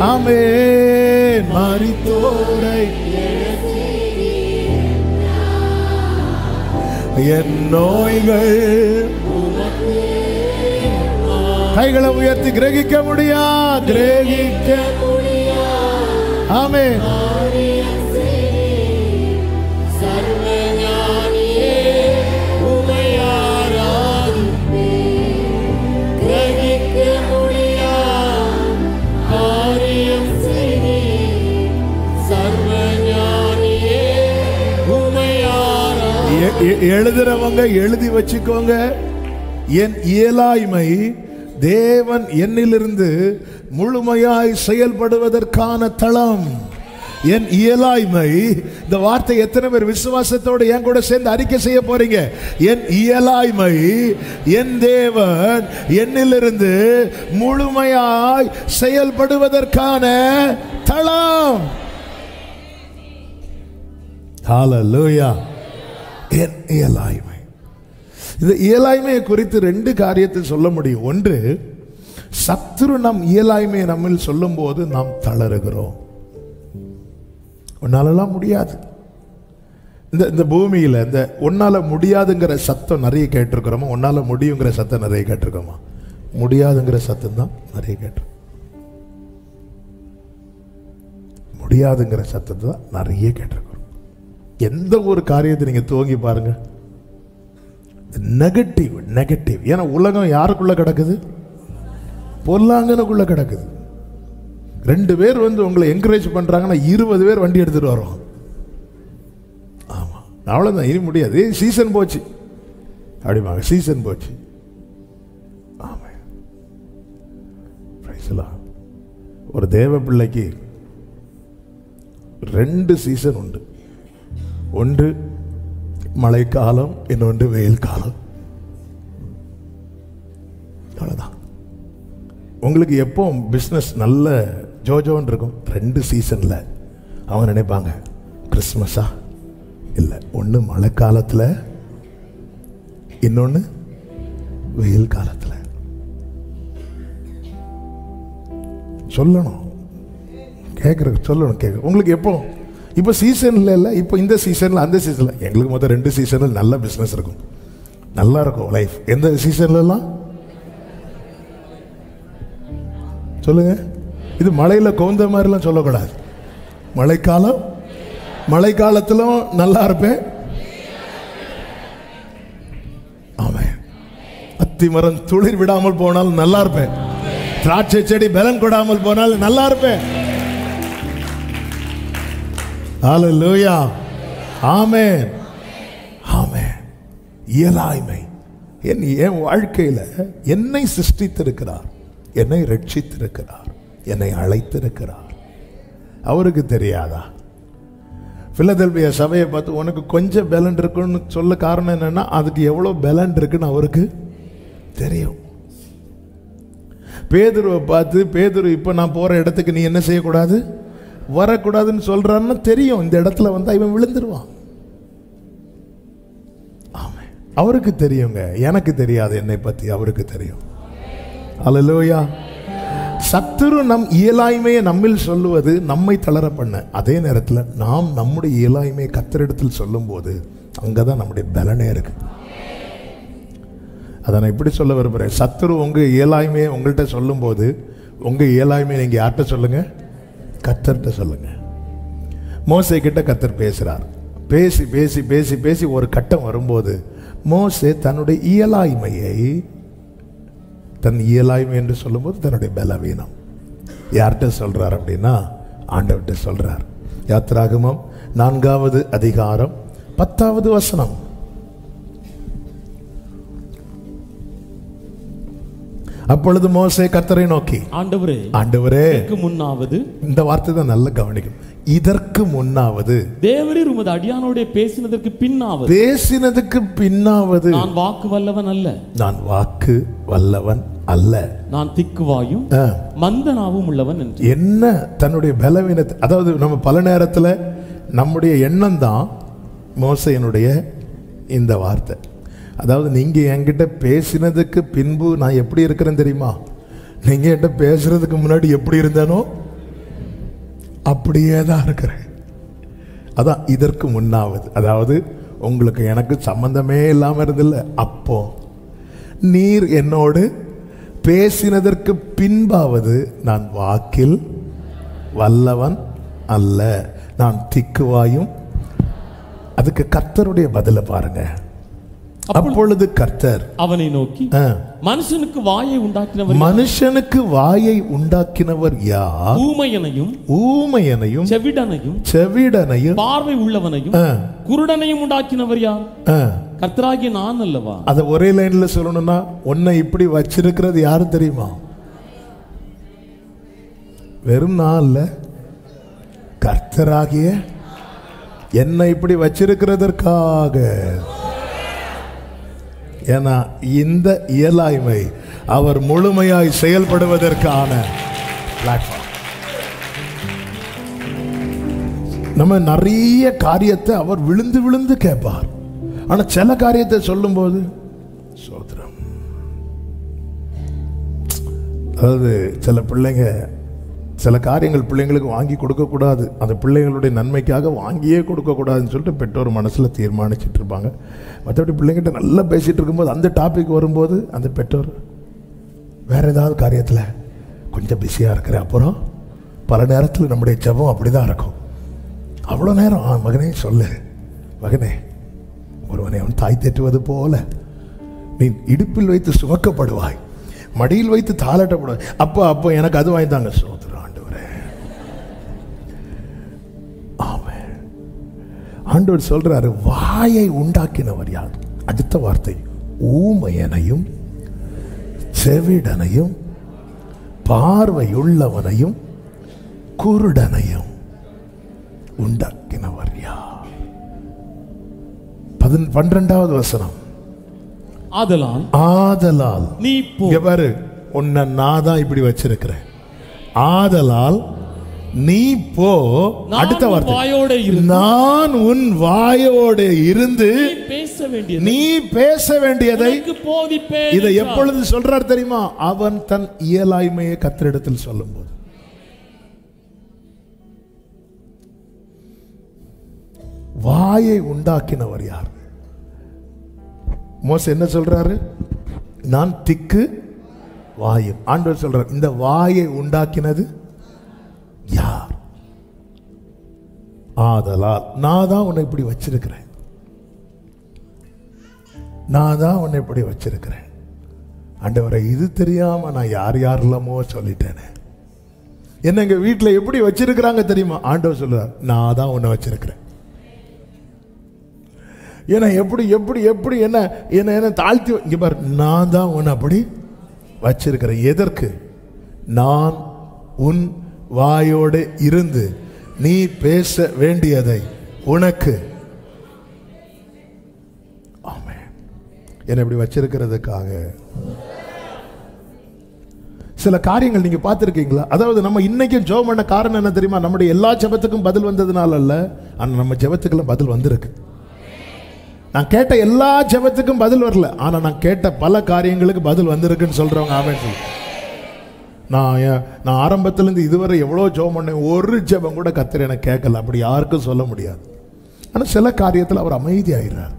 ஆமென், மரித்தோரை என் நோய்கள், கைகளை உயர்த்தி கிரகிக்க முடியா, கிரகிக்க ஆமென். எழுதுறவங்க எழுதி வச்சுக்கோங்க. என் இயலாய்மை தேவன் என்னிலிருந்து முழுமையாய் செயல்படுவதற்கான தளம். என் இயலாய்மை, இந்த வார்த்தை எத்தனை பேர் விசுவாசத்தோடு என் கூட சேர்ந்து அறிக்கை செய்ய போறீங்க? என் இயலாய்மை என் தேவன் என்னிலிருந்து முழுமையாய் செயல்படுவதற்கான தளம். ஹல்லேலூயா. என் இயலாய்மை. இந்த இயலாய்மையை குறித்து 2 காரியத்தை சொல்ல முடியும். ஒன்று, சத்துரு நம் இயலாய்மையை நம்ம சொல்லும் போது நாம் தளருகிறோம். உன்னாலலாம் முடியாது. இந்த பூமியில இந்த உன்னால முடியாதுங்கிற சத்தம் நிறைய கேட்டிருக்கிறோமா? உன்னால முடியுங்கிற சத்தம் நிறைய கேட்டிருக்கோமா? முடியாதுங்கிற சத்தம் தான் நிறைய கேட்டிருக்கோம். முடியாதுங்கிற சத்தத்தை தான் நிறைய கேட்டிருக்கோம். எந்த ஒரு காரியத்தை நீங்க துவங்கி பாருங்க, நெகட்டிவ். ஏன்னா உலகம் யாருக்குள்ள கிடக்குது? பொல்லாங்கனுக்குள்ள கிடக்குது. 2 பேர் வந்து உங்களை என்கரேஜ் பண்றாங்கன்னா 20 பேர் வண்டி எடுத்துட்டு வரோம். ஆமா, அவ்வளவுதான், இனி முடியாது, சீசன் போச்சு அப்படிமாங்க, சீசன் போச்சு. ஆமா, ஒரு தேவ பிள்ளைக்கு 2 சீசன் உண்டு. ஒன்று மழைக்காலம், இன்னொன்று வெயில் காலம். அவ்வளோதான். உங்களுக்கு எப்போ பிஸ்னஸ் நல்ல ஜோஜோன்னு இருக்கும்? 2 சீசனில். அவங்க நினைப்பாங்க கிறிஸ்மஸா? இல்லை, ஒன்று மழை காலத்தில், இன்னொன்று வெயில் காலத்தில். சொல்லணும், கேட்குற சொல்லணும், கேட்குற. உங்களுக்கு எப்போ? இப்போ சீசனில் இல்லை, இப்போ இந்த சீசனில், அந்த சீசனில். எங்களுக்கு மொத்தம் 2 சீசனில் நல்ல பிஸ்னஸ் இருக்கும், நல்லா இருக்கும் லைஃப். எந்த சீசன்லாம் சொல்லுங்க. இது மழையில் கவுந்த மாதிரிலாம் சொல்லக்கூடாது. மழைக்காலம், மழை காலத்திலும் நல்லா இருப்பேன். ஆமென். அத்தி மரம் துளிர் விடாமல் போனால் நல்லா இருப்பேன். திராட்சை செடி பலன் கொடாமல் போனால் நல்லா இருப்பேன். ஹல்லேலூயா. ஆமென், ஆமென். இயலாய்மை. என் வாழ்க்கையில் என்னை சிருஷ்டித்திருக்கிறார், என்னை ரட்சித்திருக்கிறார், என்னை அழைத்திருக்கிறார். அவருக்கு தெரியாதா? பிலதெல்பியா சபையை பார்த்து உனக்கு கொஞ்சம் பலன் இருக்குன்னு சொல்ல காரணம் என்னன்னா, அதுக்கு எவ்வளோ பலன் இருக்குன்னு அவருக்கு தெரியும். பேதுருவை பார்த்து, பேதுரு இப்போ நான் போகிற இடத்துக்கு நீ என்ன செய்யக்கூடாது, வரக்கூடாதுன்னு சொல்றான்னு தெரியும். இந்த இடத்துல வந்து இவன் விழுந்துருவான். ஆமாம், அவருக்கு தெரியுங்க. எனக்கு தெரியாது என்னை பற்றி, அவருக்கு தெரியும். அல்லேலூயா. சத்துரு நம் இயலாய்மையை நம்மில் சொல்லுவது நம்மை தளர பண்ண. அதே நேரத்தில் நாம் நம்முடைய இயலாய்மையை கர்த்தரிடத்தில் சொல்லும் போது அங்கதான் நம்முடைய பலனே இருக்கு. அதை நான் இப்படி சொல்ல விரும்புகிறேன். சத்துரு உங்கள் இயலாய்மையை உங்கள்கிட்ட சொல்லும் போது, உங்கள் இயலாய்மையை நீங்கள் யார்கிட்ட சொல்லுங்க? கர்த்தர்கிட்ட சொல்லுங்க. மோசே கிட்ட கர்த்தர் பேசுகிறார். பேசி பேசி பேசி பேசி ஒரு கட்டம் வரும்போது மோசே தன்னுடைய இயலாய்மையை, தன் இயலாய்மை என்று சொல்லும்போது தன்னுடைய பலவீனம் யார்கிட்ட சொல்றார் அப்படின்னா ஆண்டவர்கிட்ட சொல்றார். யாத்திராகமம் 4வது அதிகாரம் 10வது வசனம். அப்பொழுது மோசே கர்த்தரை நோக்கி, ஆண்டவரே, ஆண்டவரே, முன்னாவது, இந்த வார்த்தை தான் நல்ல கவனிக்கும். இதற்கு முன்னாவது தேவரீர் உமது அடியானோடே பேசினதற்கு பின்னாவது, பேசினதுக்கு பின்னாவது, நான் வாக்கு வல்லவன் அல்ல, நான் வாக்கு வல்லவன் அல்ல, நான் திக்குவாயும் மந்தனாவும் உள்ளவன் என்று. என்ன தன்னுடைய பலவீனத்தை, அதாவது நம்ம பல நேரத்தில் நம்முடைய எண்ணம் தான் மோசேயினுடைய இந்த வார்த்தை. அதாவது நீங்க என்கிட்ட பேசினதுக்கு பின்பு நான் எப்படி இருக்கிறேன் தெரியுமா? நீங்க என்கிட்ட பேசுறதுக்கு முன்னாடி எப்படி இருந்தேனோ அப்படியே தான் இருக்கிறேன். அதான் இதற்கு முன்னாவது. அதாவது உங்களுக்கு எனக்கு சம்பந்தமே இல்லாம இருந்தில்ல, அப்போ நீர் என்னோடு பேசினதற்கு பின்பாவது நான் வாக்கில் வல்லவன் அல்ல, நான் திக்குவாயும். அதுக்கு கர்த்தருடைய பதில பாருங்க. அப்பொழுது கர்த்தர் அவனை நோக்கி, மனுஷனுக்கு வாயை உண்டாக்கினவர், மனுஷனுக்கு வாயை உண்டாக்கினவர் யார்? ஊமையனையும் ஊமையனையும் செவிடனையும் செவிடனையும் பார்வை உள்ளவனையும் குருடனையும் உண்டாக்கினவர் யார்? கர்த்தராகிய நான் அல்லவா? அத ஒரே லைன்ல சொல்லணும்னா, உன்னை இப்படி வச்சிருக்கிறது யாரு தெரியுமா? வெறும் நான் அல்ல, கர்த்தராகிய என்னை இப்படி வச்சிருக்கிறதற்காக. ஏன்னா இந்த இயலாய்மை அவர் முழுமையாய் செயல்படுவதற்கான பிளாட்ஃபார்ம். நம்ம நிறைய காரியத்தை அவர் விழுந்து விழுந்து கேட்பார். ஆனா சில காரியத்தை சொல்லும் போது சோதரம். அதாவது சில பிள்ளைங்க சில காரியங்கள் பிள்ளைங்களுக்கு வாங்கி கொடுக்கக்கூடாது, அந்த பிள்ளைங்களுடைய நன்மைக்காக வாங்கியே கொடுக்கக்கூடாதுன்னு சொல்லிட்டு பெற்றோர் மனசில் தீர்மானிச்சுட்டு இருப்பாங்க. மற்றபடி பிள்ளைங்கிட்ட நல்லா பேசிகிட்டு இருக்கும்போது அந்த டாபிக் வரும்போது அந்த பெற்றோர் வேறு ஏதாவது காரியத்தில் கொஞ்சம் பிஸியாக இருக்கிற. அப்புறம் பல நேரத்தில் நம்முடைய ஜெபம் அப்படி தான் இருக்கும். அவ்வளோ நேரம் மகனே சொல்லு, மகனே, ஒருவனை அவன் தாய் தேற்றுவது போல நீ இடுப்பில் வைத்து சுமக்கப்படுவாய், மடியில் வைத்து தாளாட்டப்படுவாய். அப்போ அப்போ எனக்கு அது வாங்கித்தாங்க. சோதர ஆண்டவரே, ஆமென். ஆண்டவர் சொல்றாரு, வாயை உண்டாக்கினவர் யார்? அடுத்த வார்த்தை, ஊமையனையும் செவிடனையும் பார்வையுள்ளவனையும் குருடனையும் உண்டாக்கினவர் யார்? 12வது வசனம். ஆதலால் நீ போ. பாரு, உன்னை நான் தான் இப்படி வச்சிருக்கிறேன். ஆதலால் நீ போ. அடுத்த வார்த்தை, நான் உன் வாயோடு இருந்து நீ பேச வேண்டியதை போதிப்பேன். இதை எப்பொழுது சொல்றார் தெரியுமா? அவன் தன் இயலாய்மையை கர்த்தரிடத்தில் சொல்லும்போது. வாயை உண்டாக்கினவர் யார்? மோசே என்ன சொல்றாரு? நான் திக்கு வாயும். ஆண்டவர் சொல்றார், இந்த வாயை உண்டாக்கினது யார்? ஆதலால் நான் தான் உன்னை இப்படி வச்சிருக்கிறேன். நான் தான் உன்னை இப்படி வச்சிருக்கிறேன். ஆண்டவரை, இது தெரியாம நான் யார் யாரெல்லாமோ சொல்லிட்டேனே. என்ன எங்க வீட்டில் எப்படி வச்சிருக்கிறாங்க தெரியுமா? ஆண்டவர் சொல்றார், நான் தான் உன்னை வச்சிருக்கிறேன். ஏன்னா எப்படி எப்படி எப்படி என்ன என்ன என்ன தாழ்த்தி இங்க பாரு, நான் தான் உன்னை அப்படி வச்சிருக்கிறேன். எதற்கு? நான் உன் வாயோடு இருந்து நீ பேச வேண்டியதை உனக்கு. ஆமென். என்னை இப்படி வச்சிருக்கிறதுக்காக. சில காரியங்கள் நீங்க பார்த்திருக்கீங்களா? அதாவது நம்ம இன்னைக்கும் ஜெபம் பண்ண காரணம் என்ன தெரியுமா? நம்முடைய எல்லா ஜெபத்துக்கும் பதில் வந்ததுனால அல்ல, ஆனா நம்ம ஜெபத்துக்கெல்லாம் பதில் வந்திருக்கு. நான் கேட்ட எல்லா ஜெபத்துக்கும் பதில் வரல, ஆனா நான் கேட்ட பல காரியங்களுக்கு பதில் வந்திருக்குன்னு சொல்றவங்க ஆமென் சொல்லு. நான் ஆரம்பத்திலிருந்து இதுவரை எவ்வளோ ஜெபம் பண்ணேன், ஒரு ஜெபம் கூட கர்த்தர் எனக்கு கேட்கல. அப்படி யாருக்கும் சொல்ல முடியாது. ஆனா சில காரியத்தில் அவர் அமைதியாகிறார்.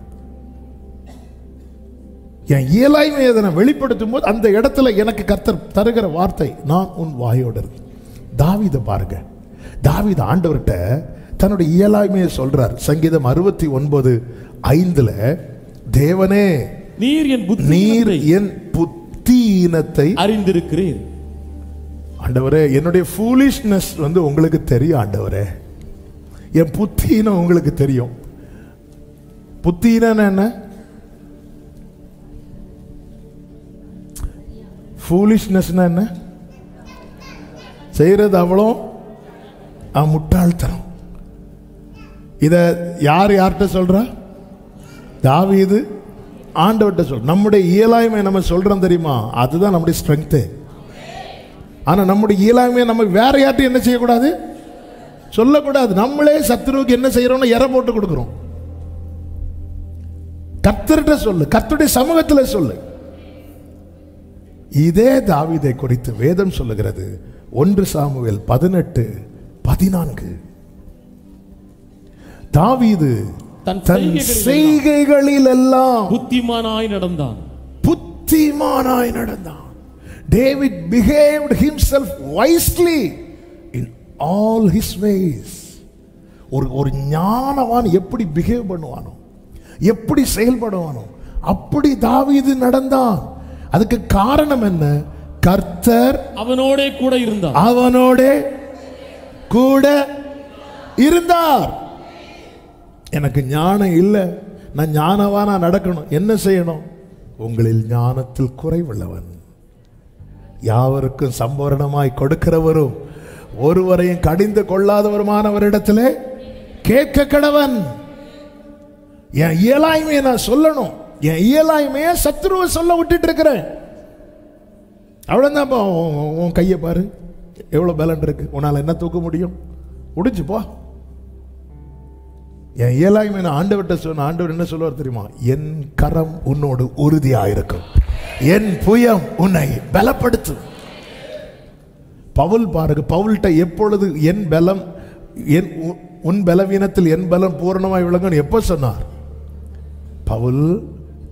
என் இயலாய்மையை நான் வெளிப்படுத்தும் போது அந்த இடத்துல எனக்கு கர்த்தர் தருகிற வார்த்தை, நான் உன் வாயோடு இருக்கு. தாவீதை பாருங்க. தாவீது ஆண்டவர்கிட்ட தன்னுடைய இயலாய்மையை சொல்றார். சங்கீதம் 69:5, தேவனே நீர் என் புத்தியினத்தை அறிந்திருக்கிறீர். ஆண்டவரே, என்னுடைய ஃபூலிஷ்னஸ் உங்களுக்கு தெரியும். ஆண்டவரே, என் புத்தியினம் உங்களுக்கு தெரியும். புத்தியினம் என்ன? ஃபூலிஷ்னஸ்னா என்ன? செய்யறது அவ்வளோ முட்டாள்தனம். இத யார்கிட்ட சொல்றா? தாவீது ஆண்டவர்கிட்ட சொல்ற. நம்முடைய இயலாய்மை நம்ம சொல்றோம் தெரியுமா? அதுதான் நம்முடைய ஸ்ட்ரென்த். ஆனா நம்முடைய இயலாய்மையை நம்ம வேற யார்ட்டும் என்ன செய்யக்கூடாது? சொல்லக்கூடாது. நம்மளே சத்துருவுக்கு என்ன செய்யறோம்னா எரை போட்டு கொடுக்கிறோம். கர்த்தர்கிட்ட சொல்லு, கர்த்தருடைய சமூகத்தில் சொல்லு. இதே தாவீதை குறித்து வேதம் சொல்லுகிறது. 1 சாமுவேல் 18:14. தாவீது தன் செய்கைகளில் எல்லாம் புத்திமானாய் நடந்தான். David behaved himself wisely in all his ways. ஒரு ஞானவான் எப்படி பிஹேவ் பண்ணுவானோ, எப்படி செயல்படுவானோ அப்படி தாவீது நடந்தான். அதுக்கு காரணம் என்ன? கர்த்தர் அவனோட கூட இருந்தார். எனக்கு ஞானம் இல்லை, நான் ஞானவானா நடக்கணும். என்ன செய்யணும்? உங்களில் ஞானத்தில் குறைவுள்ளவன், யாவருக்கும் சம்பூரணமாய் கொடுக்கிறவரும் ஒருவரையும் கடிந்து கொள்ளாதவருமானவரிடத்திலே கேட்க கடவன். என் இயலாய்மையை நான் சொல்லணும். என் இயலாய்மையை சத்துருவை சொல்ல விட்டுட்டு இருக்கிறேன். அவ்வளவுதான். உன் கையை பாரு, எவ்வளவு பலன் இருக்கு. உன்னால என்ன தூக்க முடியும்? முடிஞ்சு போ. என் இயலாய்மை நான் ஆண்டவர்கிட்ட சொன்ன. ஆண்டவர் என்ன சொல்லுவார் தெரியுமா? என் கரம் உன்னோடு உறுதியாயிருக்கும், என் புயம் உன்னை பலப்படுத்தும். பவுல் பாருங்க, பவுல்கிட்ட எப்பொழுது என் பலம், உன் பலவீனத்தில் என் பலம் பூரணமாய் விளங்கும் எப்போ சொன்னார்? பவுல்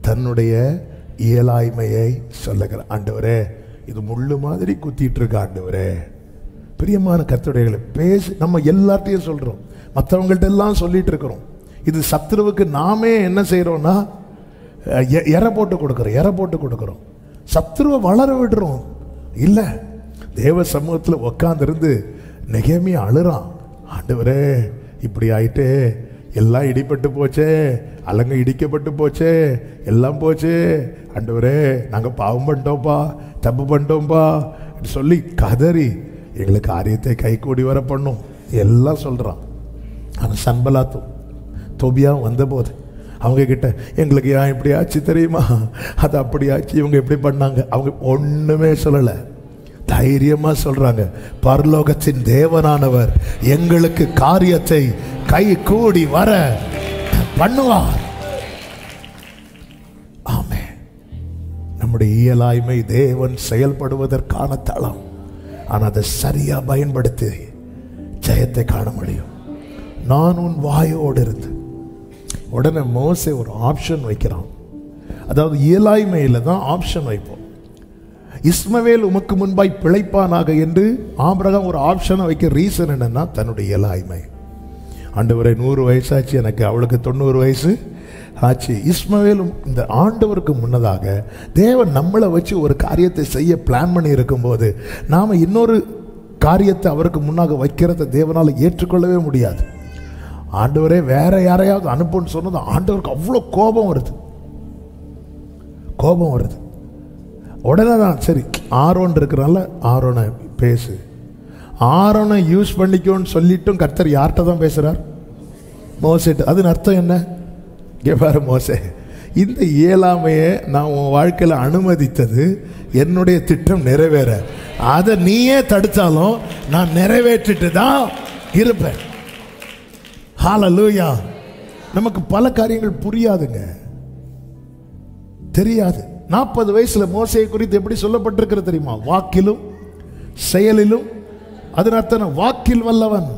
தன்னுடைய இயலாய்மையை சொல்லுகிற. ஆண்டவரே, இது முள்ளு மாதிரி குத்திட்டு இருக்க. ஆண்டவரே, பிரியமான கர்த்தருடைய பேசி நம்ம எல்லார்ட்டையும் சொல்றோம், மற்றவங்கள்ட்ட எல்லாம் சொல்லிட்டு இருக்கிறோம். இது சத்துருவுக்கு நாமே என்ன செய்யறோம்னா எரை போட்டு கொடுக்கிறோம். சத்துருவை வளர விடுறோம். இல்லை, தேவ சமூகத்தில் உட்கார்ந்திருந்து நெகேமியா அழுறான். ஆண்டவரே, இப்படி ஆயிட்டே, எல்லாம் இடிப்பட்டு போச்சே, அலங்க இடிக்கப்பட்டு போச்சே, எல்லாம் போச்சே. ஆண்டவரே, நாங்கள் பாவம் பண்ணிட்டோம்ப்பா, தப்பு பண்ணிட்டோம்ப்பா சொல்லி கதறி எங்களுக்கு காரியத்தை கை கூடி வர பண்ணும் எல்லாம் சொல்கிறான். ஆனால் சன்பலாத்தும் தோபியாவும் வந்தபோது அவங்க கிட்ட எங்களுக்கு ஏன் இப்படி ஆச்சு தெரியுமா, அது அப்படி ஆச்சு, இவங்க எப்படி பண்ணாங்க, அவங்க ஒன்றுமே சொல்லலை. தைரியமாக சொல்கிறாங்க, பரலோகத்தின் தேவனானவர் எங்களுக்கு காரியத்தை கை கூடி வர பண்ணுவார். ஆமே. நம்முடைய இயலாய்மை தேவன் செயல்படுவதற்கான தளம். ஆனால் அதை சரியா பயன்படுத்தி ஜெயத்தை காண முடியும். நான் உன் வாயோடு இருந்து. உடனே மோசே ஒரு ஆப்ஷன் வைக்கிறான். அதாவது இயலாய்மையில் தான் ஆப்ஷன் வைப்போம். இஸ்மவேல் உமக்கு முன்பாய் பிழைப்பானாக என்று ஆபிரகாம் ஒரு ஆப்ஷனை வைக்க ரீசன் என்னன்னா தன்னுடைய இயலாய்மை. ஆண்டவரை 100 வயசாச்சு, எனக்கு அவளுக்கு 90 வயசு ஆச்சு. இஸ்மவேலும் இந்த ஆண்டவருக்கு முன்னதாக தேவன் நம்மளை வச்சு ஒரு காரியத்தை செய்ய பிளான் பண்ணி இருக்கும்போது நாம் இன்னொரு காரியத்தை அவருக்கு முன்னாக வைக்கிறத தேவனால் ஏற்றுக்கொள்ளவே முடியாது. ஆண்டவரே வேற யாரையாவது அனுப்புன்னு சொன்னது ஆண்டவருக்கு அவ்வளோ கோபம் வருது. உடனே தான் சரி ஆரோன் இருக்கிறனால ஆரோனை பேசு, ஆரோனை யூஸ் பண்ணிக்கோன்னு சொல்லிட்டும் கர்த்தர் யார்கிட்ட தான் பேசுகிறார்? மோசேட்டு. அதன் அர்த்தம் என்ன? பாரு மோசே, இந்த இயலாமையை நான் உன் வாழ்க்கையில் அனுமதித்தது என்னுடைய திட்டம் நிறைவேற. அதை நீயே தடுத்தாலும் நான் நிறைவேற்றிட்டு தான் இருப்பேன். ஹல்லேலூயா. நமக்கு பல காரியங்கள் புரியாதுங்க, தெரியாது. 40 வயசுல மோசேயை குறித்து எப்படி சொல்லப்பட்டிருக்கிறது தெரியுமா? வாக்கிலும் செயலிலும். அதன் அர்த்தம் வாக்கில் வல்லவன்.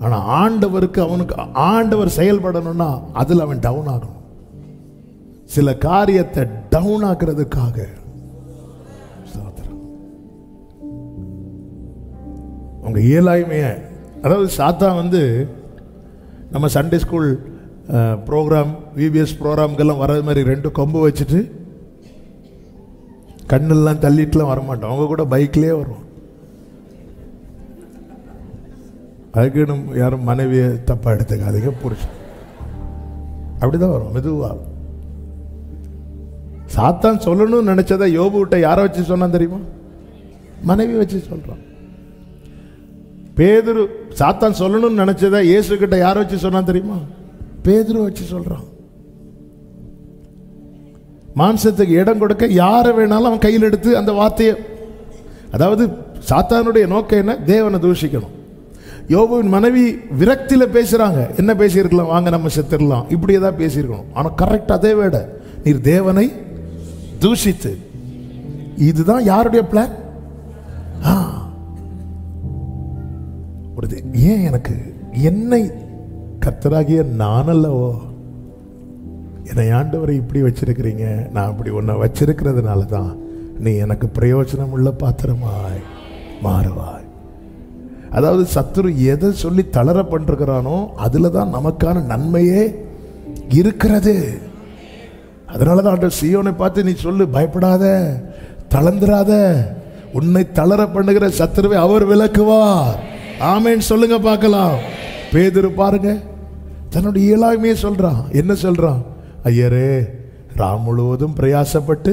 ஆனா ஆண்டவருக்கு அவனுக்கு ஆண்டவர் செயல்படணும்னா அதுல அவன் டவுன் ஆகணும். சில காரியத்தை டவுன் ஆக்குறதுக்காக உங்க இயலாய்மைய, அதாவது சாத்தான் வந்து நம்ம சண்டே ஸ்கூல் ப்ரோக்ராம் விபிஎஸ் ப்ரோக்ராம்கெல்லாம் வர்றது மாதிரி 2 கொம்பு வச்சுட்டு கண்ணெல்லாம் தள்ளிட்டுலாம் வரமாட்டோம். அவங்க கூட பைக்லேயே வருவோம். அதுக்கு யாரும் மனைவியை தப்பா எடுத்துக்காதீங்க, புருஷன் அப்படிதான் வரும் மெதுவாக. சாத்தான் சொல்லணும்னு நினைச்சதை யோபு விட்ட யாரை வச்சு சொன்னான் தெரியுமா? மனைவி வச்சு சொல்றான். பேதுரு சாத்தான் சொல்லணும்னு நினைச்சதை இயேசு கிட்ட யாரை வச்சு சொன்னான் தெரியுமா? பேதுரு வச்சு சொல்றான். மாம்சத்துக்கு இடம் கொடுக்க யாரை வேணாலும் அவன் கையில் எடுத்து அந்த வார்த்தையை, அதாவது சாத்தானுடைய நோக்கம் என்ன? தேவனை தூஷிக்கணும். யோபுவின் மனைவி விரக்தியில பேசுறாங்க. என்ன பேசியிருக்கலாம்? வாங்க நம்ம செத்துடலாம், இப்படி ஏதாவது பேசியிருக்கணும். ஆனா கரெக்ட் அதே வேட நீர் தேவனை தூஷித்து. இதுதான் யாருடைய பிளான்? ஏன் எனக்கு என்னை கர்த்தராகிய நான் அல்லவோ என்னை ஆண்டவரை இப்படி வச்சிருக்கிறீங்க. நான் இப்படி உன்னை வச்சிருக்கிறதுனால தான் நீ எனக்கு பிரயோஜனம் உள்ள பாத்திரமாய் மாறுவாய். அதாவது சத்துரு எதை சொல்லி தளர பண்ணிருக்கிறானோ அதுல தான் நமக்கான நன்மையே இருக்கிறது. அதனாலதான் ஆண்டவர் சீயோனை பார்த்து நீ சொல்லு, பயப்படாத, தளர்ந்துராத, உன்னை தளர பண்ணுகிற சத்துருவை அவர் விலக்குவார். ஆமென் சொல்லுங்க பார்க்கலாம். பேதுரு பாருங்க, தன்னுடைய இயலாமையே சொல்றான். என்ன சொல்றான்? ஐயரே, ராம் முழுவதும் பிரயாசப்பட்டு,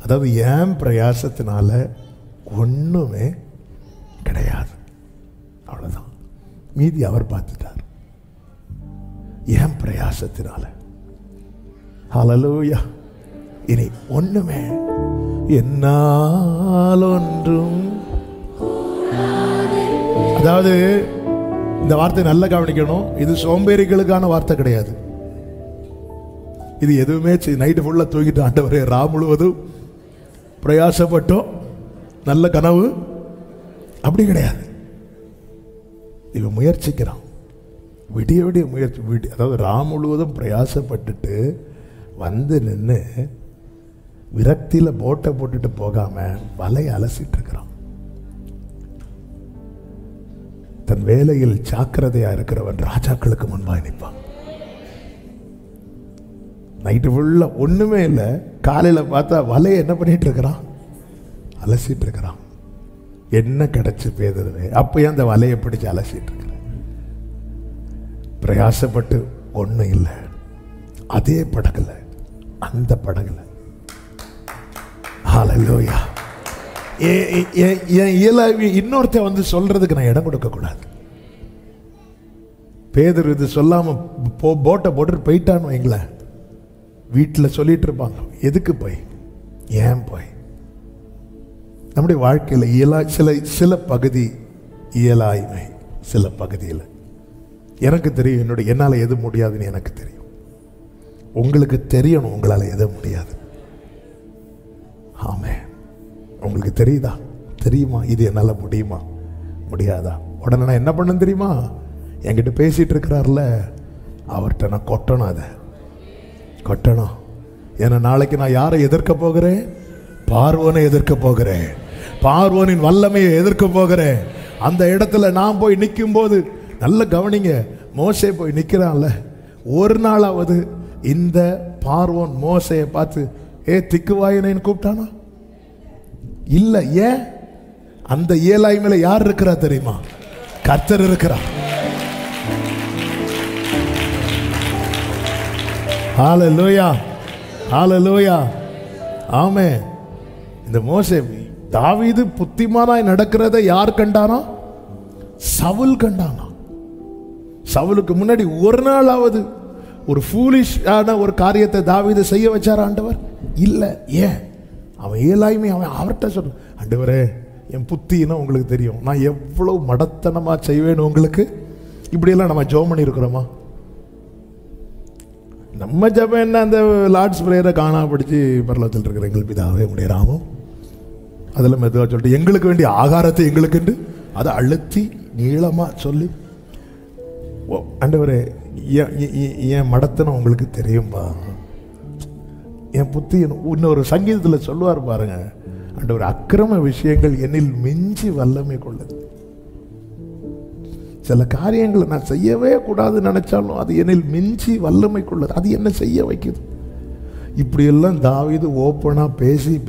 அதாவது ஏன் பிரயாசத்தினால ஒண்ணுமே கிடையாது, அவ்வளவுதான். மீதி அவர் பார்த்துட்டார். ஏன் பிரயாசத்தினால. ஹல்லேலூயா. இனி ஒண்ணுமே என்னால் ஒன்றும், அதாவது இந்த வார்த்தை நல்லா கவனிக்கணும். இது சோம்பேறிகளுக்கான வார்த்தை கிடையாது. இது எதுவுமே நைட்டு ஃபுல்லா தூங்கிட்டு ஆண்டவரே ராம் முழுவதும் பிரயாசப்பட்டோம் நல்ல கனவு அப்படி கிடையாது. இவன் முயற்சிக்கிறான், விடிய விடிய முயற்சி. அதாவது ராம் முழுவதும் பிரயாசப்பட்டுட்டு வந்து நின்று விரக்தியில் போட்டை போட்டுட்டு போகாம வலையை அலசிட்டு இருக்கிறான். தன் வேலையில் ஜாக்கிரதையா இருக்கிறவன் ராஜாக்களுக்கு முன்பாக நிற்பான். நைட்டு ஃபுல்லா ஒண்ணுமே இல்லை, காலையில பார்த்தா வலையை என்ன பண்ணிட்டு இருக்கிறான்? அலசிட்டு இருக்கிறான். என்ன கிடைச்சு பேதுருவே? அப்பயும் அந்த வலையை பிடிச்சு அலசிட்டு இருக்கிற. பிரயாசப்பட்டு ஒண்ணும் இல்லை, அதே படகுல, அந்த படகுல. ஹல்லேலூயா. என் இயலாமை இன்னொருத்த வந்து சொல்றதுக்கு நான் இடம் கொடுக்க கூடாது. பேதுரு இது சொல்லாம போட்டை போட்டு போயிட்டான்னு வைங்களேன், வீட்டில் சொல்லிட்டு இருப்பாங்க, எதுக்கு போய், ஏன் போய். நம்முடைய வாழ்க்கையில் சில பகுதி இயலாய்மை, சில பகுதியில் எனக்கு தெரியும் என்னால் எது முடியாதுன்னு எனக்கு தெரியும். உங்களுக்கு தெரியணும் உங்களால் எது முடியாது. ஆமென். உங்களுக்கு தெரியுமா இது என்னால் முடியுமா முடியாதா? உடனே நான் என்ன பண்ண தெரியுமா, என்கிட்ட பேசிட்டு இருக்கிறார்ல அவர்கிட்ட நான் கொட்டணும். ஏன்னா நாளைக்கு நான் யாரை எதிர்க்க போகிறேன்? பார்வோனை எதிர்க்க போகிறேன். பார்வோனின் வல்லமையை எதிர்க்க போகிறேன். அந்த இடத்துல நான் போய் நிற்கும் போது நல்ல கவனிங்க, மோசே போய் நிற்கிறான்ல, ஒரு நாளாவது இந்த பார்வோன் மோசையை பார்த்து திக்குவாயினேன்னு கூப்பிட்டானா? இல்ல. ஏன்? அந்த இயலாய்மையில யார் இருக்கிறா தெரியுமா? கர்த்தர் இருக்கிறார். ஹல்லேலூயா, ஹல்லேலூயா, ஆமென். இந்த மோசே, தாவீது புத்திமானாய் நடக்கிறதை யார் கண்டானா? சவுல் கண்டானா? சவுலுக்கு முன்னாடி ஒரு நாளாவது ஒரு ஃபூலிஷான ஒரு காரியத்தை தாவீது செய்ய வச்சார் ஆண்டவர்? இல்ல. ஏன்? அவன் இயலாய்மை. அவர்கிட்ட சொல்ற, ஆண்டவரே என் புத்தின்னா உங்களுக்கு தெரியும், நான் எவ்வளவு மடத்தனமா செய்வேன்னு உங்களுக்கு. இப்படியெல்லாம் நம்ம ஜெபம் பண்ணி இருக்கிறோமா? நம்ம ஜெபம் என்ன, அந்த லார்ட்ஸ் பிரேயரை காணாமடிச்சு பரலோகத்தில் இருக்கிற எங்கள் பிதாவே உம்முடைய நாமம், அதில் மெதுவாக சொல்லிட்டு எங்களுக்கு வேண்டிய ஆகாரத்தை எங்களுக்குண்டு அதை அழுத்தி நீளமாக சொல்லி, ஆண்டவரே என் மடத்தனம் உங்களுக்கு தெரியும்பா, என் புத்தி. இன்னொரு சங்கீதத்தில் சொல்லுவார் பாருங்க, ஆண்டவர் அக்கிரம விஷயங்கள் என்னில் மிஞ்சி வல்லமை கொள்ளது. சில காரியங்களை நான் செய்யவே கூடாதுன்னு நினைச்சாலும் அது என்னில் மிஞ்சி வல்லமை கொள்ளது. அது என்ன செய்ய வைக்குது? இப்படியெல்லாம் தாவீது ஓப்பனா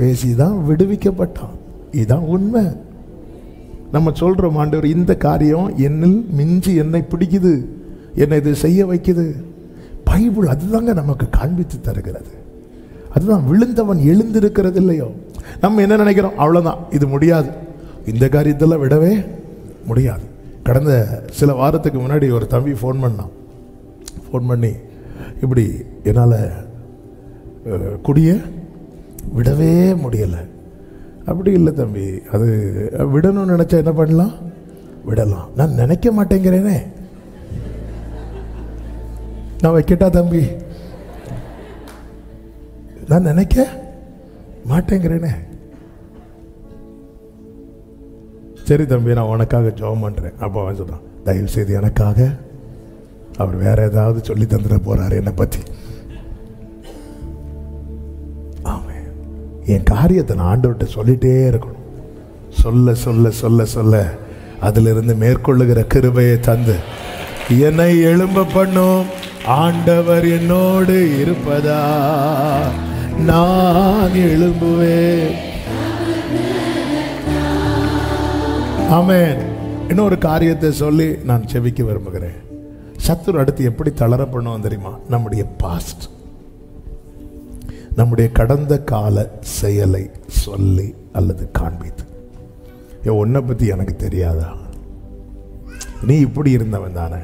பேசி தான் விடுவிக்கப்பட்டான். இதுதான் உண்மை. நம்ம சொல்றோம், ஆண்டவர் இந்த காரியம் என்னில் மிஞ்சி என்னை பிடிக்குது, என்னை இது செய்ய வைக்குது. பைபிள் அதுதாங்க நமக்கு காண்பித்து தருகிறது. அதுதான் விழுந்தவன் எழுந்திருக்கிறது இல்லையோ. நம்ம என்ன நினைக்கிறோம், அவ்வளோதான், இது முடியாது, இந்த காரியத்தெல்லாம் விடவே முடியாது. கடந்த சில வாரத்துக்கு முன்னாடி ஒரு தம்பி ஃபோன் பண்ணி இப்படி என்னால் குடிய விடவே முடியலை. அப்படி இல்லை தம்பி, அது விடணும்னு நினச்சா என்ன பண்ணலாம், விடலாம். நான் நினைக்க மாட்டேங்கிறேனே, நான் வைக்கட்டா தம்பி, நான் நினைக்க மாட்டேங்கிறேனே. சரி தம்பி, நான் உனக்காக ஜெபம் பண்ணுறேன். அப்போ அவன் சொல்கிறான், தயவு செய்து எனக்காக, அவர் வேற ஏதாவது சொல்லி தந்துட போறாரு என்னை பற்றி. ஆமாம், என் காரியத்தை நான் ஆண்டவர்கிட்ட சொல்லிட்டே இருக்கணும். சொல்ல சொல்ல சொல்ல சொல்ல அதிலிருந்து மேற்கொள்ளுகிற கிருபையை தந்து என்னை எழும்ப பண்ணும். ஆண்டவர் என்னோடு இருப்பதா நான் எழும்புவேன். ஆமென். இன்னொரு காரியத்தை சொல்லி நான் செவிக்க விரும்புகிறேன். சத்துரு அடுத்து எப்படி தளர பண்ணுவோம் தெரியுமா? நம்முடைய பாஸ்ட், நம்முடைய கடந்த கால செயலை சொல்லி அல்லது காண்பித்து, உன்னை பத்தி எனக்கு தெரியாதா, நீ இப்படி இருந்தவன் தானே.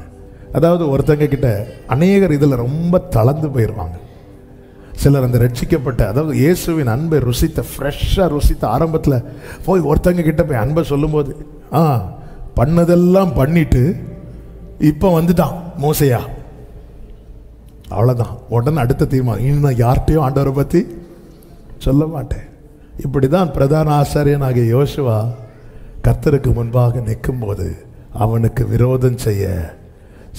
அதாவது ஒருத்தங்க கிட்ட அநேகர் இதில் ரொம்ப தளர்ந்து போயிடுவாங்க. சிலர் அந்த ரட்சிக்கப்பட்ட, அதாவது இயேசுவின் அன்பை ஃப்ரெஷ்ஷாக ருசித்த ஆரம்பத்தில் போய் ஒருத்தங்க கிட்ட போய் அன்பை சொல்லும்போது, பண்ணதெல்லாம் பண்ணிட்டு இப்போ வந்துட்டான் மோசையா, அவ்வளோதான். உடனே அடுத்த தீர்மானம், இன்னும் நான் யார்கிட்டையும் ஆண்டவரை பற்றி சொல்ல மாட்டேன். இப்படி தான் பிரதான ஆசாரியனாகிய யோசுவா கர்த்தருக்கு முன்பாக நிற்கும் போது அவனுக்கு விரோதம் செய்ய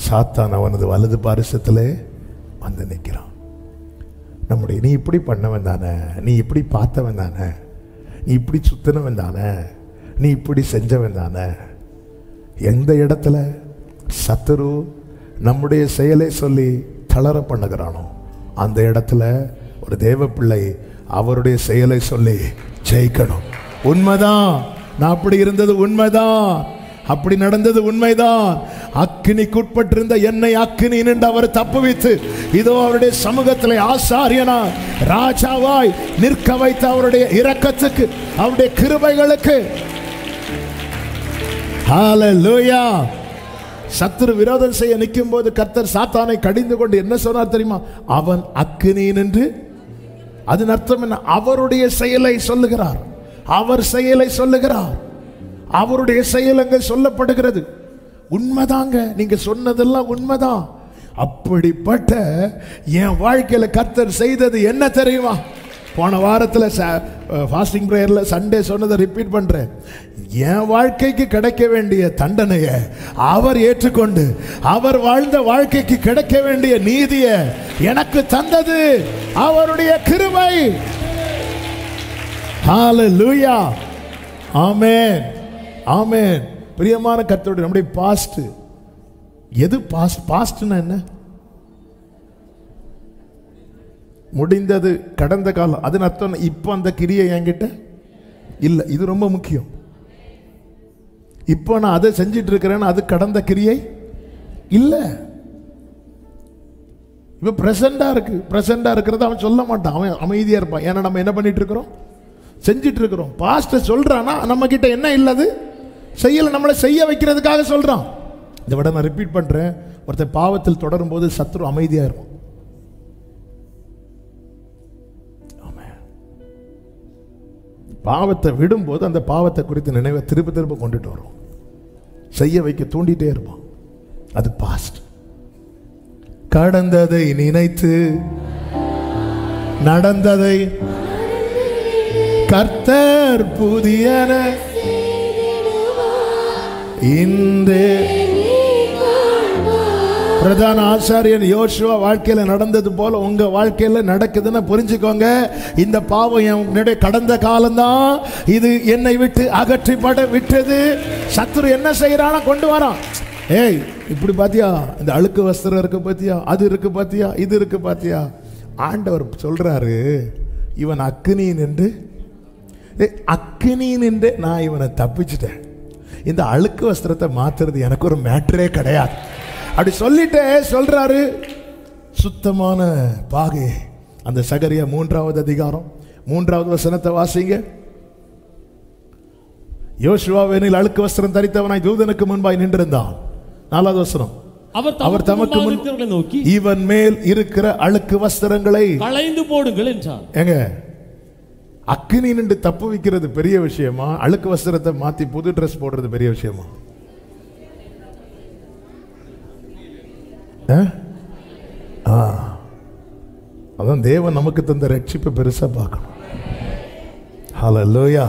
சாத்தான் அவனது வலது பாரிசத்திலே வந்து நிற்கிறான். நம்முடைய நீ இப்படி பண்ணவன் தானே, நீ இப்படி பார்த்தவன் தானே, நீ இப்படி சுத்தினவன் தானே, நீ இப்படி செஞ்சவன் தானே. எந்த இடத்துல சத்துரு நம்முடைய செயலை சொல்லி தளர பண்ணுகிறானோ அந்த இடத்துல ஒரு தேவ பிள்ளை அவருடைய செயலை சொல்லி ஜெயிக்கணும். உண்மைதான், நான் அப்படி இருந்தது உண்மைதான், அப்படி நடந்தது உண்மைதான். அக்கினிக்குட்பட்டிருந்த என்னை அக்கினி நின்று அவர் தப்புவித்து இதோ அவருடைய சமூகத்தில் ஆசாரியனா ராஜாவாய் நிற்க வைத்த அவருடைய இரக்கத்துக்கு, அவருடைய கிருபைகளுக்கு ஹல்லேலூயா. சத்துரு விரோதம் செய்ய நிற்கும் போது கர்த்தர் சாத்தானை கடிந்து கொண்டு என்ன சொன்னார் தெரியுமா? அவன் அக்கினி நின்று. அதன் அர்த்தம் என்ன? அவருடைய செயலை சொல்லுகிறார், அவர் செயலை சொல்லுகிறார், அவருடைய செயல் அங்க சொல்லப்படுகிறது. உண்மைதாங்க, நீங்க சொன்னதெல்லாம் உண்மைதான். அப்படிப்பட்ட என் வாழ்க்கையில கர்த்தர் செய்தது என்ன தெரியுமா? போன வாரத்தில் ஃபாஸ்டிங் பிரேயர்ல சண்டே சொன்னதை ரிப்பீட் பண்றேன். என் வாழ்க்கைக்கு கிடைக்க வேண்டிய தண்டனையை அவர் ஏற்றுக்கொண்டு அவர் வாழ்ந்த வாழ்க்கைக்கு கிடைக்க வேண்டிய நீதியை எனக்கு தந்தது அவருடைய கிருபை. ஹல்லேலூயா. ஆமென், ஆமென். பிரியமான கர்த்தருடைய நம்முடைய பாஸ்ட் எது? பாஸ்ட்னா என்ன? முடிந்தது, கடந்த காலம். அது அர்த்தம் இப்போ அந்த கிரியை என்கிட்ட இல்லை. இது ரொம்ப முக்கியம். இப்போ நான் அதை செஞ்சிட்டு இருக்கிறேன்னு அது கடந்த கிரியை இல்லை. இப்போ பிரசண்டா இருக்கு. பிரசண்டா இருக்கிறத அவன் சொல்ல மாட்டான், அவன் அமைதியா இருப்பான். ஏன்னா நம்ம என்ன பண்ணிட்டு இருக்கிறோம்? செஞ்சிட்டு இருக்கிறோம். பாஸ்ட சொல்றானா நம்ம கிட்ட என்ன இல்லது செய்யல, நம்மளை செய்ய வைக்கிறதுக்காக சொல்றான். இதை விட நான் ரிப்பீட் பண்றேன். ஒருத்தர் பாவத்தில் தொடரும் போது சத்துரு அமைதியா இருக்கும். பாவத்தை விடும்போது அந்த பாவத்தை குறித்து நினைவை திரும்ப திரும்ப கொண்டுட்டு வரும், செய்ய வைக்க தூண்டிட்டே இருப்பான். அது பாஸ்ட். கடந்ததை நினைத்து நடந்ததை கர்த்தர் புதியன இந்த பிரதான ஆசாரியன் யோசுவா வாழ்க்கையில நடந்தது போல உங்க வாழ்க்கையில நடக்குதுன்னு புரிஞ்சுக்கோங்க. இந்த பாவம் என்னுடைய கடந்த காலம்தான், இது என்னை விட்டு அகற்றிப்பட விட்டது. சத்துரு என்ன செய்யறானா? கொண்டு வரான். ஏய், இப்படி பாத்தியா, இந்த அழுக்கு வஸ்திரம் இருக்கு பாத்தியா, அது இருக்கு பாத்தியா, இது இருக்கு பாத்தியா. ஆண்டவர் சொல்றாரு, இவன் அக்கினி நின்று நான் இவனை தப்பிச்சிட்டேன். இந்த அழுக்கு வஸ்திரத்தை மாத்துறது எனக்கு ஒரு மேட்டரே கிடையாது. அப்படி சொல்லிட்டே சொல்றாரு சுத்தமான பாகை. அந்த சகரியா 3வது அதிகாரம் 3வது வசனத்தை வாசிங்க. யோசுவாவெனில் அழுக்கு வஸ்திரம் தரித்தவனாய் தூதனுக்கு முன்பாய் நின்றிருந்தான். 4வது வசனம். அவர் தமக்கு முன் நோக்கி இவன் மேல் இருக்கிற அழுக்கு வஸ்திரங்களை களைந்து போடுங்கள் என்றார். ஏங்க, அக்கினி நின்று தப்பு வைக்கிறது பெரிய விஷயமா? அழுக்கு வஸ்திரத்தை மாத்தி புது ட்ரெஸ் போடுறது பெரிய விஷயமா? அதான் தேவன் நமக்கு தந்த ரட்சிப்பை பெருசா பார்க்கணும். ஹல்லேலூயா.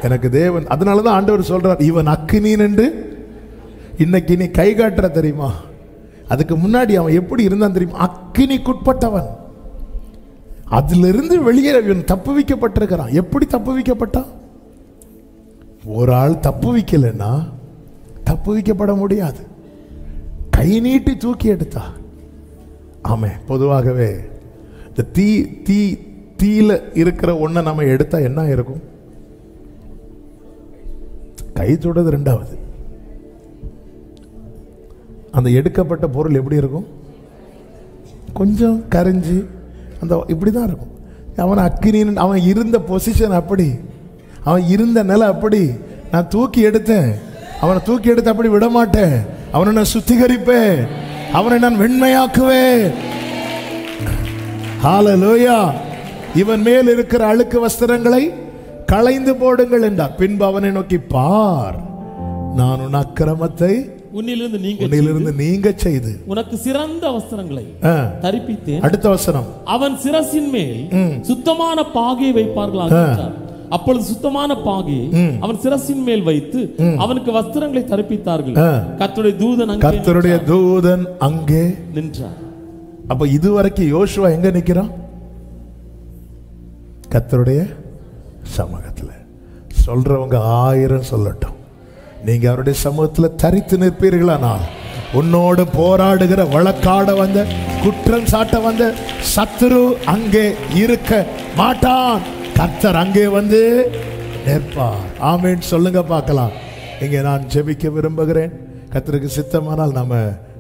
எனக்கு தேவன், அதனாலதான் ஆண்டவர் சொல்றார் இவன் அக்கினி நின்று. இன்னைக்கு நீ கை காட்டுற தெரியுமா? அதுக்கு முன்னாடி அவன் எப்படி இருந்தான் தெரியுமா? அக்கினிக்குட்பட்டவன். அதிலிருந்து வெளியே இவன் தப்பு வைக்கப்பட்டிருக்கிறான். எப்படி தப்பு வைக்கப்பட்டான்? ஒரு ஆள் தப்பு வைக்கலன்னா தப்பு வைக்கப்பட முடியாது. கை நீட்டி தூக்கி எடுத்தா. ஆமே. பொதுவாகவே இந்த தீயில இருக்கிற ஒன்றை நம்ம எடுத்தா என்ன இருக்கும்? கை தொடுறது 2வது. அந்த எடுக்கப்பட்ட பொருள் எப்படி இருக்கும்? கொஞ்சம் கரைஞ்சி அந்த இப்படிதான் இருக்கும். அவன் அக்கினின், அவன் இருந்த பொசிஷன் அப்படி, அவன் இருந்த நிலை அப்படி. நான் தூக்கி எடுத்தேன், அவனை தூக்கி எடுத்து அப்படி விட மாட்டேன். அவனை நான் சுத்திகரிப்பேன், அவனை நான் வெண்மையாக்குவேன். ஹல்லேலூயா. இவன் மேல் இருக்கிற அழுக்கு வஸ்திரங்களை களைந்து போடுங்கள் என்றார். பின்பு அவனை நோக்கி, பார், நான் உன் அக்கிரமத்தை உன்னிலிருந்து நீங்க செய்து உனக்கு சிறந்த வஸ்திரங்களை தரிப்பித்தேன். அடுத்த வசனம். அவன் சிரசின் மேல் சுத்தமான பாகையை வைப்பார்களாக. அப்பொழுது சுத்தமான பாகையை அவன் சிரசின் மேல் வைத்து அவனுக்கு வஸ்திரங்களை தரிப்பித்தார்கள். கர்த்தருடைய தூதன் அங்கே நின்றார். அப்ப இதுவரைக்கும் யோசுவா எங்க நிக்கிறான்? கர்த்தருடைய சமூகத்துல. சொல்றவங்க 1000 சொல்லட்டும், நீங்க அவருடைய சமூகத்தில் தரித்து நிற்பீர்களானால் உன்னோடு போராடுகிற, வழக்காட வந்த, குற்றம் சாட்ட வந்த சத்துரு அங்கே இருக்க மாட்டான். கர்த்தர் அங்கே வந்து நிற்பார். ஆமென் சொல்லுங்க பார்க்கலாம். இங்கே நான் ஜெபிக்க விரும்புகிறேன். கர்த்தருக்கு சித்தமானால் நம்ம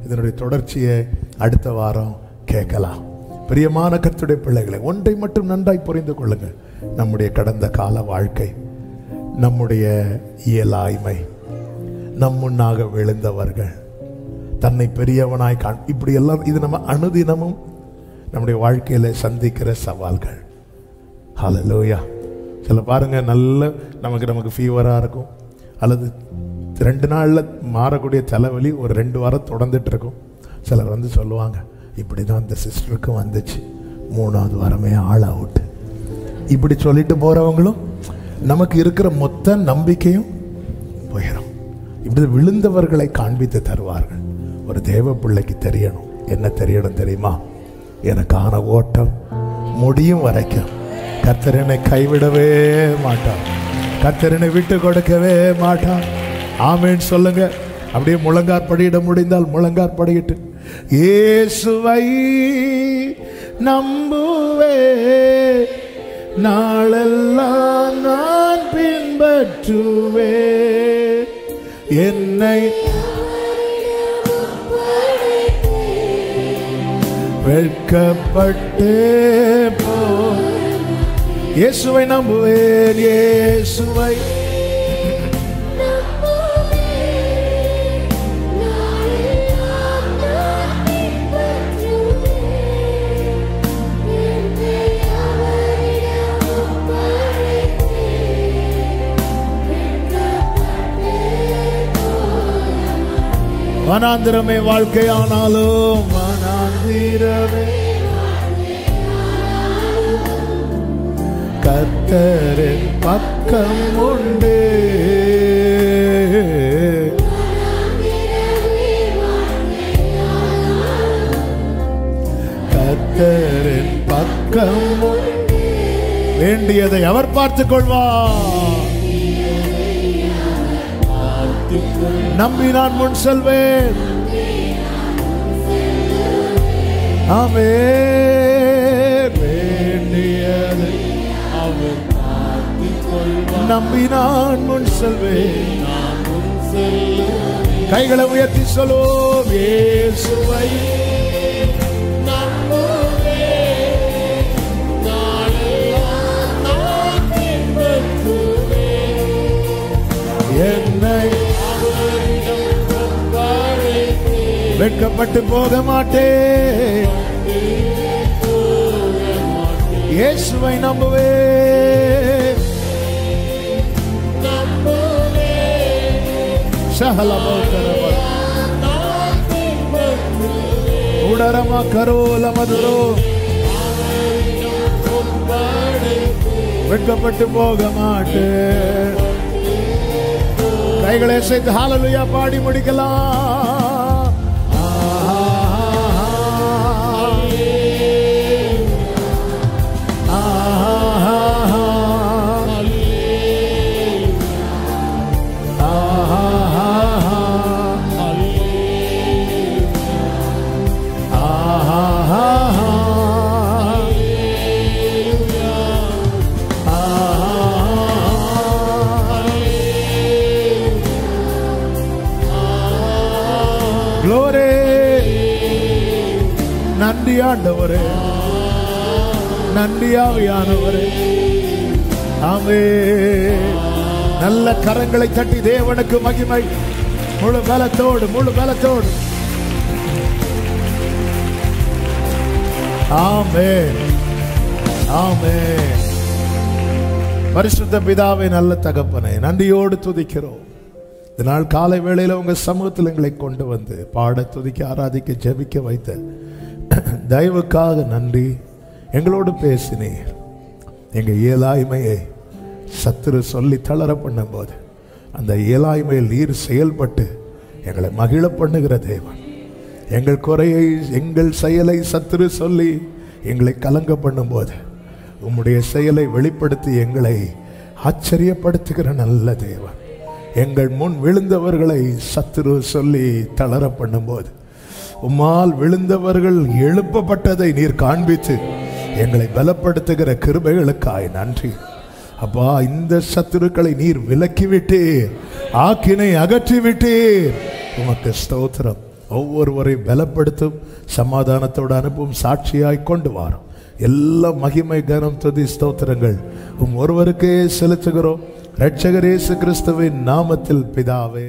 இதனுடைய தொடர்ச்சியை அடுத்த வாரம் கேட்கலாம். பிரியமான கர்த்தருடைய பிள்ளைகளை, ஒன்றை மட்டும் நன்றாய் புரிந்து கொள்ளுங்கள். நம்முடைய கடந்த கால வாழ்க்கை, நம்முடைய இயலாய்மை, நம் முன்னாக விழுந்தவர்கள், தன்னை பெரியவனாய் இப்படி எல்லாம் இது நம்ம அனுதினமும் நம்முடைய வாழ்க்கையில சந்திக்கிற சவால்கள். ஹல்லேலூயா. சில பாருங்க, நல்ல நமக்கு ஃபீவரா இருக்கும், அல்லது 2 நாள்ல மாறக்கூடிய தலைவலி ஒரு 2 வாரம் தொடர்ந்துட்டு இருக்கும். சிலர் வந்து சொல்லுவாங்க, இப்படி தான் அந்த சிஸ்டருக்கும் வந்துச்சு, 3வது வாரமே ஆள் அவுட். இப்படி சொல்லிட்டு போறவங்களும் நமக்கு இருக்கிற மொத்த நம்பிக்கையும் போயிடும். இப்படி விழுந்தவர்களை காண்பித்து தருவார்கள். ஒரு தேவ பிள்ளைக்கு தெரியணும், என்ன தெரியணும் தெரியுமா? எனக்கான ஓட்டம் முடியும் வரைக்கும் கர்த்தர் என்னை கைவிடவே மாட்டார், கர்த்தர் என்னை விட்டு கொடுக்கவே மாட்டார். ஆமென் சொல்லுங்க. அப்படியே முழங்கார் படியிட முடிந்தால் முழங்கார் படியிட்டு, இயேசுவை நம்புவே, நாளெல்லாம் நான் பின்பற்றுவே, என்னை வெட்கப்பட்டு போ. இயேசுவை நம்புவேன், இயேசுவை வனாந்திரமே வாழ்க்கையானாலும், வனாந்திரமே கர்த்தரின் பக்கம் உண்டு, கர்த்தரின் பக்கம் உண்டு. வேண்டியதை அவர் பார்த்துக் கொள்வார். நம்பி நான் முன் செல்வேன். ஆமென். வேண்டியதை அவர் பார்த்துக் கொள்வார். நம்பி நான் முன் செல்வேன். கைகளை உயர்த்தி சொல்லுவோம், இயேசுவை என்னை வெட்கப்பட்டு போக மாட்டேன், இயேசுவை நம்புவேன். உடரமா கரோல மதுரோ, வெட்கப்பட்டு போக மாட்டேன். கைகளை சேர்த்து ஹல்லேலூயா பாடி முடிக்கலாம். நன்றி ஆண்டவரே, நன்றி ஆவியானவரே. ஆமென். நல்ல கரங்களை தட்டி தேவனுக்கு மகிமை. முழு பலத்தோடு, முழு பலத்தோடு. ஆமென், ஆமென். பரிசுத்த பிதாவே, நல்ல தகப்பனே, நன்றியோடு துதிக்கிறோம். இந்த நாள் காலை வேளையில உங்க சமூகத்தில் எங்களை கொண்டு வந்து பாட, துதிக்க, ஆராதிக்க, ஜெபிக்க வைத்த தயவுக்காக நன்றி. எங்களோடு பேசினீர். எங்க இயலாய்மையை சத்துரு சொல்லி தளர பண்ணும் போது அந்த இயலாய்மையில் நீர் செயல்பட்டு எங்களை மகிழ பண்ணுகிற தேவன். எங்கள் குறையை, எங்கள் செயலை சத்துரு சொல்லி எங்களை கலங்க பண்ணும் போது உம்முடைய செயலை வெளிப்படுத்தி எங்களை ஆச்சரியப்படுத்துகிற நல்ல தேவன். எங்கள் முன் விழுந்தவர்களை சத்துரு சொல்லி தளர பண்ணும்போது உம்மால் விழுந்தவர்கள் எழுப்பப்பட்டதை நீர் காண்பித்து எங்களை பலப்படுத்துகிற கிருபைகளுக்காய் நன்றி. அப்பா, இந்த சத்துருக்களை நீர் விலக்கி விட்டீர், ஆக்கினை அகற்றி விட்டீர். உமக்கு ஸ்தோத்திரம். ஒவ்வொருவரை பலப்படுத்தும், சமாதானத்தோடு அனுப்பும், சாட்சியாய் கொண்டு வாரும். எல்லா மகிமை கனம் துதி ஸ்தோத்திரங்கள் ஒருவருக்கே செலுத்துகிறோம். இரட்சகர் இயேசு கிறிஸ்துவின் நாமத்தில் பிதாவே.